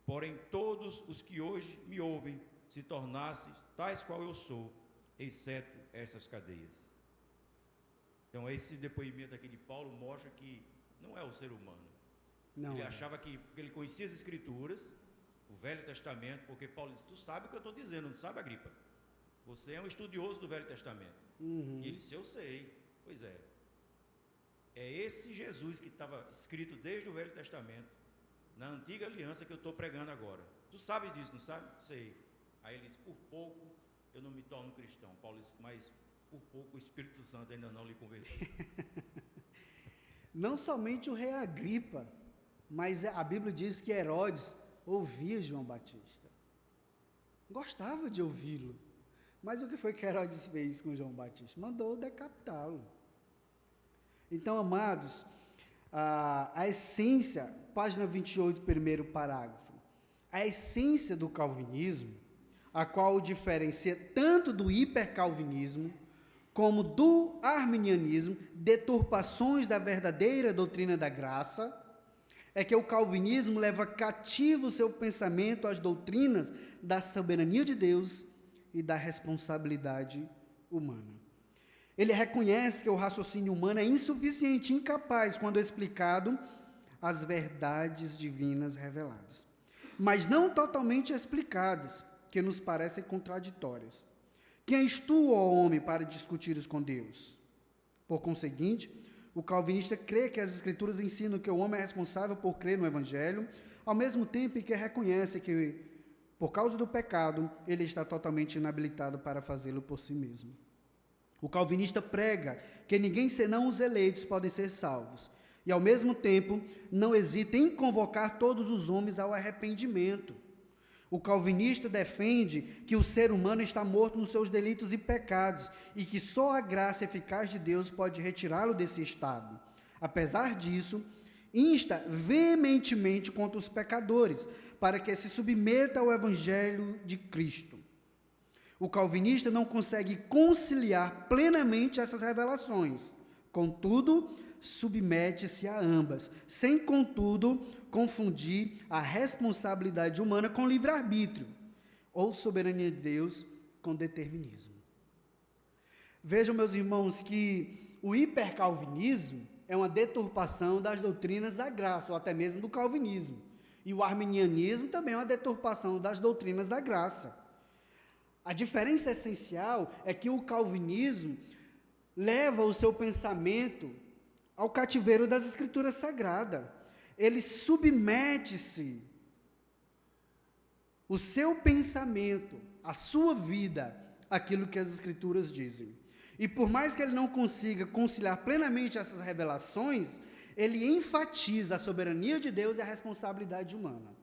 porém todos os que hoje me ouvem se tornassem tais qual eu sou, exceto estas cadeias. Então esse depoimento aqui de Paulo mostra que não é o ser humano. Não ele achava que ele conhecia as Escrituras, o Velho Testamento, porque Paulo disse: tu sabe o que eu estou dizendo, não sabe, Agripa? Você é um estudioso do Velho Testamento. E ele disse: eu sei. Pois é. É esse Jesus que estava escrito desde o Velho Testamento, na antiga aliança, que eu estou pregando agora. Tu sabes disso, não sabe? Sei. Aí ele disse: por pouco eu não me torno cristão. Paulo disse: mas por pouco o Espírito Santo ainda não lhe converteu. Não somente o rei Agripa, mas a Bíblia diz que Herodes ouvia João Batista. Gostava de ouvi-lo. Mas o que foi que Herodes fez com João Batista? Mandou decapitá-lo. Então, amados, a essência, página 28, primeiro parágrafo, a essência do calvinismo, a qual o diferencia tanto do hipercalvinismo como do arminianismo, deturpações da verdadeira doutrina da graça, é que o calvinismo leva cativo o seu pensamento às doutrinas da soberania de Deus e da responsabilidade humana. Ele reconhece que o raciocínio humano é insuficiente e incapaz quando explicado as verdades divinas reveladas. mas não totalmente explicadas, que nos parecem contraditórias. Quem és tu, ó homem, para discutires com Deus? Por conseguinte, o calvinista crê que as Escrituras ensinam que o homem é responsável por crer no Evangelho, ao mesmo tempo em que reconhece que, por causa do pecado, ele está totalmente inabilitado para fazê-lo por si mesmo. O calvinista prega que ninguém senão os eleitos podem ser salvos, e, ao mesmo tempo, não hesita em convocar todos os homens ao arrependimento. O calvinista defende que o ser humano está morto nos seus delitos e pecados e que só a graça eficaz de Deus pode retirá-lo desse estado. Apesar disso, insta veementemente contra os pecadores para que se submeta ao Evangelho de Cristo. O calvinista não consegue conciliar plenamente essas revelações, contudo, submete-se a ambas, sem, contudo, confundir a responsabilidade humana com livre-arbítrio, ou soberania de Deus com determinismo. Vejam, meus irmãos, que o hipercalvinismo é uma deturpação das doutrinas da graça, ou até mesmo do calvinismo. E o arminianismo também é uma deturpação das doutrinas da graça. A diferença essencial é que o calvinismo leva o seu pensamento ao cativeiro das Escrituras Sagradas. Ele submete-se, o seu pensamento, a sua vida, àquilo que as Escrituras dizem. E por mais que ele não consiga conciliar plenamente essas revelações, ele enfatiza a soberania de Deus e a responsabilidade humana.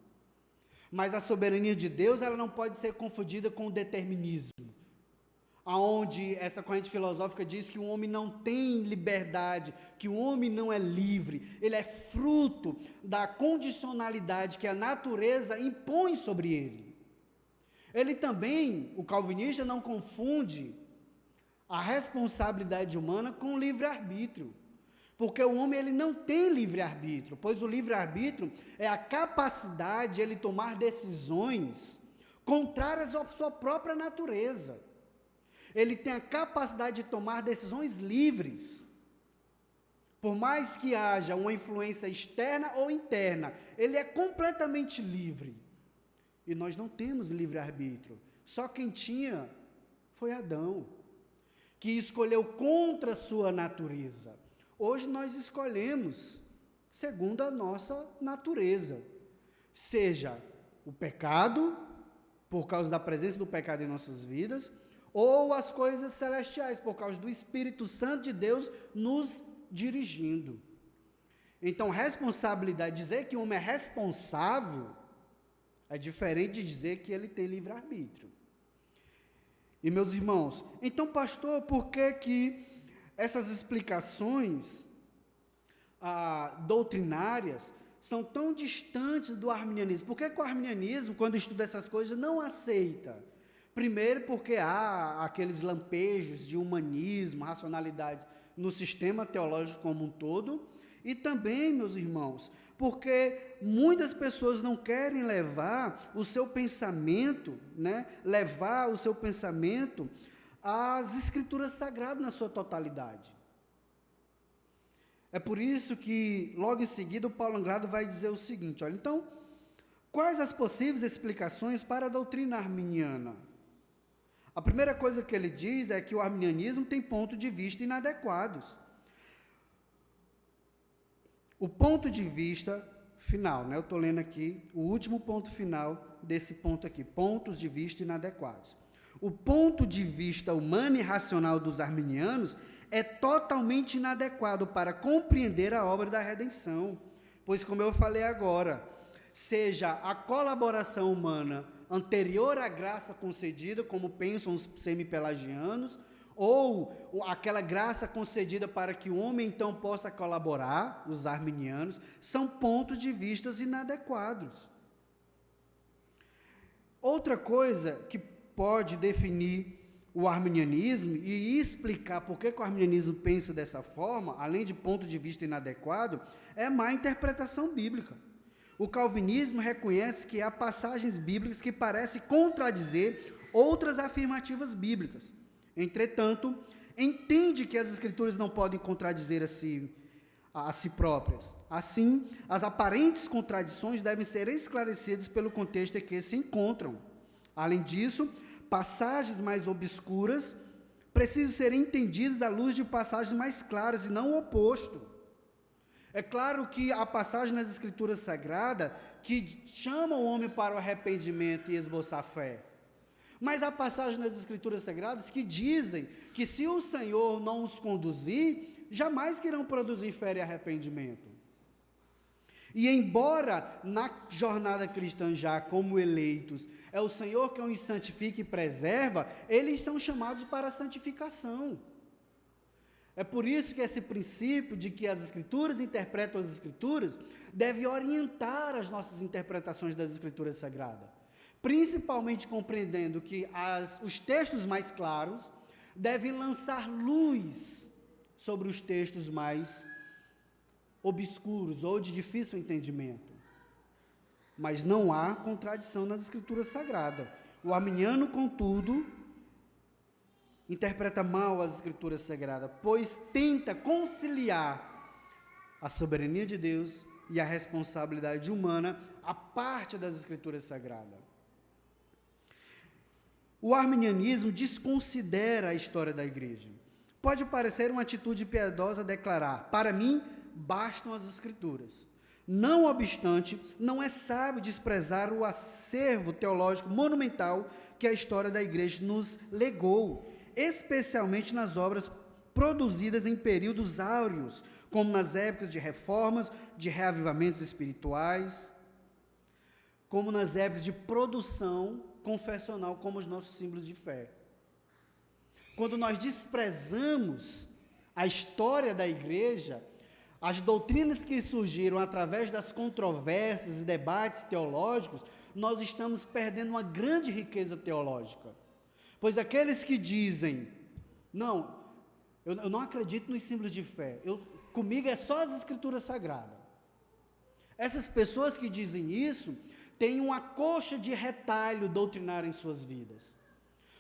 Mas a soberania de Deus, ela não pode ser confundida com o determinismo, onde essa corrente filosófica diz que o homem não tem liberdade, que o homem não é livre, ele é fruto da condicionalidade que a natureza impõe sobre ele. Ele também, o calvinista, não confunde a responsabilidade humana com o livre-arbítrio, porque o homem ele não tem livre-arbítrio, pois o livre-arbítrio é a capacidade de ele tomar decisões contrárias à sua própria natureza. Ele tem a capacidade de tomar decisões livres. Por mais que haja uma influência externa ou interna, ele é completamente livre. E nós não temos livre-arbítrio. Só quem tinha foi Adão, que escolheu contra a sua natureza. Hoje nós escolhemos segundo a nossa natureza. Seja o pecado, por causa da presença do pecado em nossas vidas, ou as coisas celestiais, por causa do Espírito Santo de Deus nos dirigindo. Então, responsabilidade, dizer que o homem é responsável, é diferente de dizer que ele tem livre-arbítrio. E, meus irmãos, então, pastor, por que essas explicações doutrinárias são tão distantes do arminianismo? Por que o arminianismo, quando estuda essas coisas, não aceita? Primeiro, porque há aqueles lampejos de humanismo, racionalidade no sistema teológico como um todo, e também, meus irmãos, porque muitas pessoas não querem levar o seu pensamento, às Escrituras Sagradas na sua totalidade. É por isso que, logo em seguida, o Paulo Anglado vai dizer o seguinte, olha, então, quais as possíveis explicações para a doutrina arminiana? A primeira coisa que ele diz é que o arminianismo tem pontos de vista inadequados. O ponto de vista final, eu estou lendo aqui o último ponto final desse ponto aqui, pontos de vista inadequados. O ponto de vista humano e racional dos arminianos é totalmente inadequado para compreender a obra da redenção, pois, como eu falei agora, seja a colaboração humana anterior à graça concedida, como pensam os semi-pelagianos, ou aquela graça concedida para que o homem então possa colaborar, os arminianos, são pontos de vista inadequados. Outra coisa que pode definir o arminianismo e explicar por que o arminianismo pensa dessa forma, além de ponto de vista inadequado, é a má interpretação bíblica. O calvinismo reconhece que há passagens bíblicas que parecem contradizer outras afirmativas bíblicas. Entretanto, entende que as Escrituras não podem contradizer a si próprias. Assim, as aparentes contradições devem ser esclarecidas pelo contexto em que se encontram. Além disso, passagens mais obscuras precisam ser entendidas à luz de passagens mais claras e não o oposto. É claro que há passagens nas Escrituras Sagradas que chamam o homem para o arrependimento e esboçar fé. Mas há passagens nas Escrituras Sagradas que dizem que se o Senhor não os conduzir, jamais que irão produzir fé e arrependimento. E embora na jornada cristã já como eleitos, é o Senhor que os santifica e preserva, eles são chamados para a santificação. É por isso que esse princípio de que as Escrituras interpretam as Escrituras deve orientar as nossas interpretações das Escrituras Sagradas. Principalmente compreendendo que os textos mais claros devem lançar luz sobre os textos mais obscuros ou de difícil entendimento. Mas não há contradição nas Escrituras Sagradas. O arminiano, contudo, interpreta mal as Escrituras Sagradas, pois tenta conciliar a soberania de Deus e a responsabilidade humana à parte das Escrituras Sagradas. O arminianismo desconsidera a história da igreja. Pode parecer uma atitude piedosa declarar: para mim, bastam as Escrituras. Não obstante, não é sábio desprezar o acervo teológico monumental que a história da igreja nos legou, especialmente nas obras produzidas em períodos áureos, como nas épocas de reformas, de reavivamentos espirituais, como nas épocas de produção confessional, como os nossos símbolos de fé. Quando nós desprezamos a história da igreja, as doutrinas que surgiram através das controvérsias e debates teológicos, nós estamos perdendo uma grande riqueza teológica. Pois aqueles que dizem, não, eu não acredito nos símbolos de fé, comigo é só as Escrituras Sagradas. Essas pessoas que dizem isso, têm uma coxa de retalho doutrinário em suas vidas.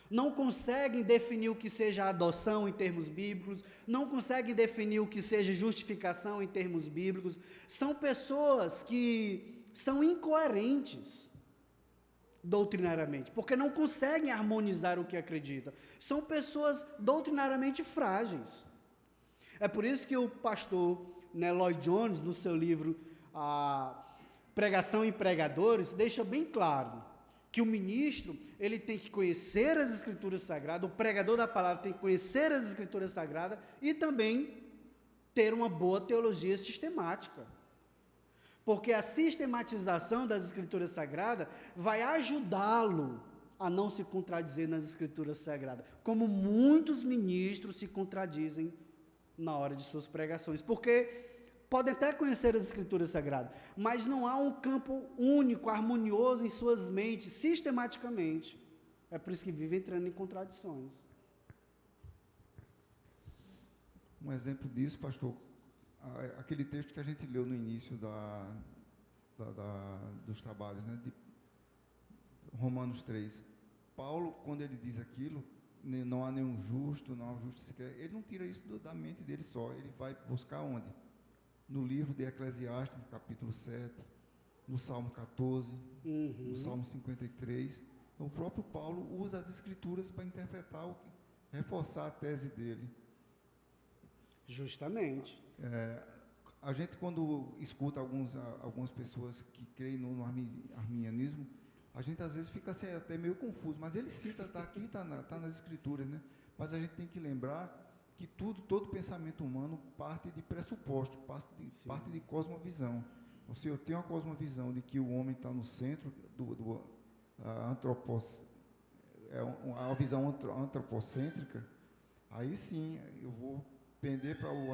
Não conseguem definir o que seja adoção em termos bíblicos, não conseguem definir o que seja justificação em termos bíblicos. São pessoas que são incoerentes doutrinariamente, porque não conseguem harmonizar o que acreditam. São pessoas doutrinariamente frágeis. É por isso que o pastor Lloyd Jones, no seu livro Pregação em Pregadores, deixa bem claro que o ministro, ele tem que conhecer as Escrituras Sagradas, o pregador da palavra tem que conhecer as Escrituras Sagradas e também ter uma boa teologia sistemática. Porque a sistematização das Escrituras Sagradas vai ajudá-lo a não se contradizer nas Escrituras Sagradas, como muitos ministros se contradizem na hora de suas pregações, porque podem até conhecer as Escrituras Sagradas, mas não há um campo único, harmonioso em suas mentes, sistematicamente. É por isso que vivem entrando em contradições. Um exemplo disso, pastor, aquele texto que a gente leu no início dos trabalhos, né, de Romanos 3. Paulo, quando ele diz aquilo, não há nenhum justo, não há um justo sequer, ele não tira isso da mente dele só, ele vai buscar onde? No livro de Eclesiastes, no capítulo 7, no Salmo 14, no Salmo 53. Então, o próprio Paulo usa as Escrituras para interpretar, reforçar a tese dele. Justamente. A gente, quando escuta algumas pessoas que creem no arminianismo, a gente às vezes fica assim, até meio confuso, mas ele cita, está aqui, está nas Escrituras, né? Mas a gente tem que lembrar que todo pensamento humano parte de pressuposto, parte de cosmovisão. Ou seja, eu tenho uma cosmovisão de que o homem está no centro a visão antropocêntrica, aí sim eu vou pender para o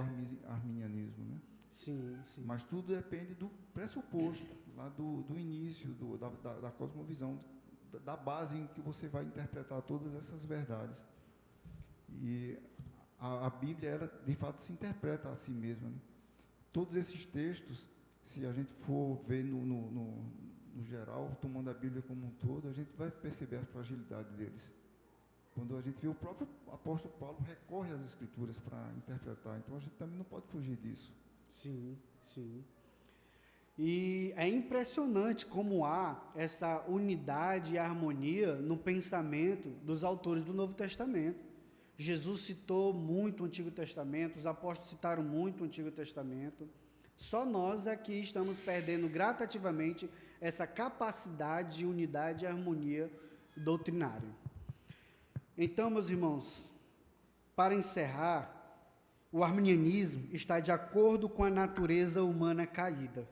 arminianismo, né? Sim, sim. Mas tudo depende do pressuposto, lá do início, da cosmovisão, da base em que você vai interpretar todas essas verdades. E a Bíblia, ela, de fato, se interpreta a si mesma, né? Todos esses textos, se a gente for ver no geral, tomando a Bíblia como um todo, a gente vai perceber a fragilidade deles. Quando a gente vê o próprio apóstolo Paulo recorre às Escrituras para interpretar, então a gente também não pode fugir disso. Sim, sim. E é impressionante como há essa unidade e harmonia no pensamento dos autores do Novo Testamento. Jesus citou muito o Antigo Testamento, os apóstolos citaram muito o Antigo Testamento. Só nós aqui estamos perdendo gradativamente essa capacidade de unidade e harmonia doutrinária. Então, meus irmãos, para encerrar, o arminianismo está de acordo com a natureza humana caída.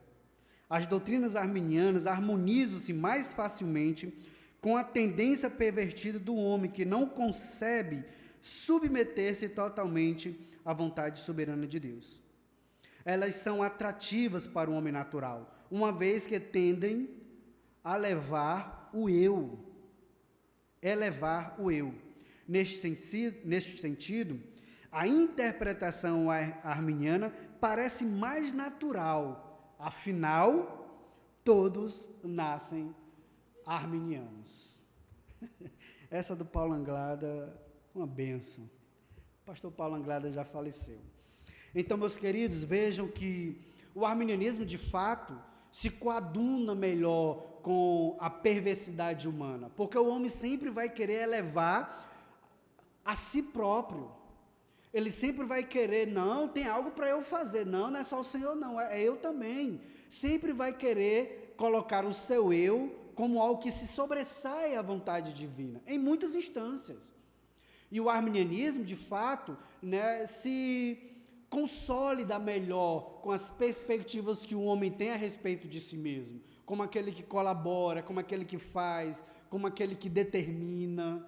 As doutrinas arminianas harmonizam-se mais facilmente com a tendência pervertida do homem que não concebe submeter-se totalmente à vontade soberana de Deus. Elas são atrativas para o homem natural, uma vez que tendem a elevar o eu. Neste sentido, a interpretação arminiana parece mais natural. Afinal, todos nascem arminianos. Essa do Paulo Anglada, uma bênção. O pastor Paulo Anglada já faleceu. Então, meus queridos, vejam que o arminianismo, de fato, se coaduna melhor com a perversidade humana, porque o homem sempre vai querer elevar a si próprio. Ele sempre vai querer, não, tem algo para eu fazer. Não, não é só o Senhor, não, é eu também. Sempre vai querer colocar o seu eu como algo que se sobressai à vontade divina, em muitas instâncias. E o arminianismo, de fato, se consolida melhor com as perspectivas que o homem tem a respeito de si mesmo, como aquele que colabora, como aquele que faz, como aquele que determina.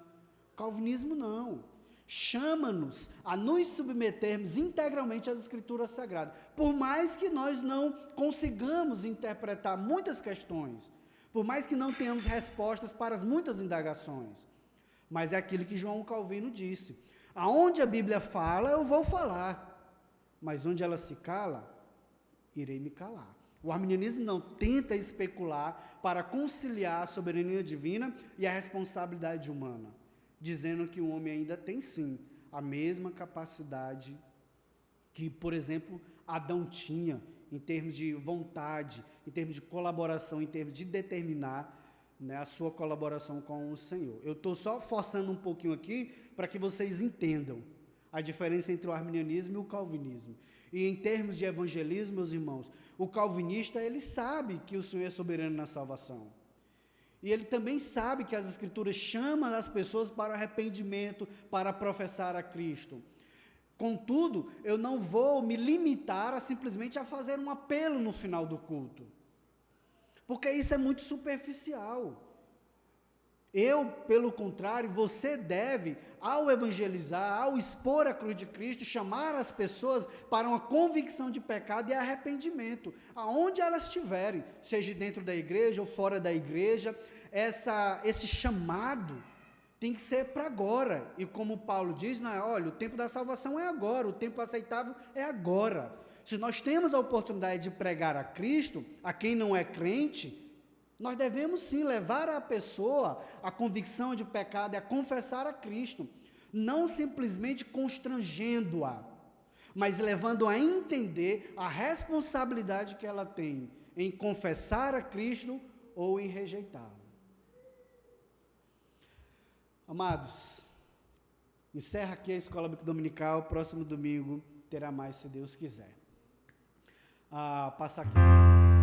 O calvinismo não. Chama-nos a nos submetermos integralmente às Escrituras Sagradas, por mais que nós não consigamos interpretar muitas questões, por mais que não tenhamos respostas para as muitas indagações, mas é aquilo que João Calvino disse: aonde a Bíblia fala, eu vou falar, mas onde ela se cala, irei me calar. O arminianismo não tenta especular para conciliar a soberania divina e a responsabilidade humana, dizendo que o homem ainda tem, sim, a mesma capacidade que, por exemplo, Adão tinha, em termos de vontade, em termos de colaboração, em termos de determinar a sua colaboração com o Senhor. Eu estou só forçando um pouquinho aqui para que vocês entendam a diferença entre o arminianismo e o calvinismo. E em termos de evangelismo, meus irmãos, o calvinista, ele sabe que o Senhor é soberano na salvação. E ele também sabe que as Escrituras chamam as pessoas para o arrependimento, para professar a Cristo. Contudo, eu não vou me limitar a simplesmente a fazer um apelo no final do culto, porque isso é muito superficial. Pelo contrário, você deve, ao evangelizar, ao expor a cruz de Cristo, chamar as pessoas para uma convicção de pecado e arrependimento, aonde elas estiverem, seja dentro da igreja ou fora da igreja. Esse chamado tem que ser para agora, e como Paulo diz, olha, o tempo da salvação é agora, o tempo aceitável é agora. Se nós temos a oportunidade de pregar a Cristo, a quem não é crente, nós devemos sim levar a pessoa à convicção de pecado e a confessar a Cristo, não simplesmente constrangendo-a, mas levando-a a entender a responsabilidade que ela tem em confessar a Cristo ou em rejeitá-lo. Amados, encerra aqui a Escola Bíblica Dominical. Próximo domingo terá mais, se Deus quiser. Passa aqui.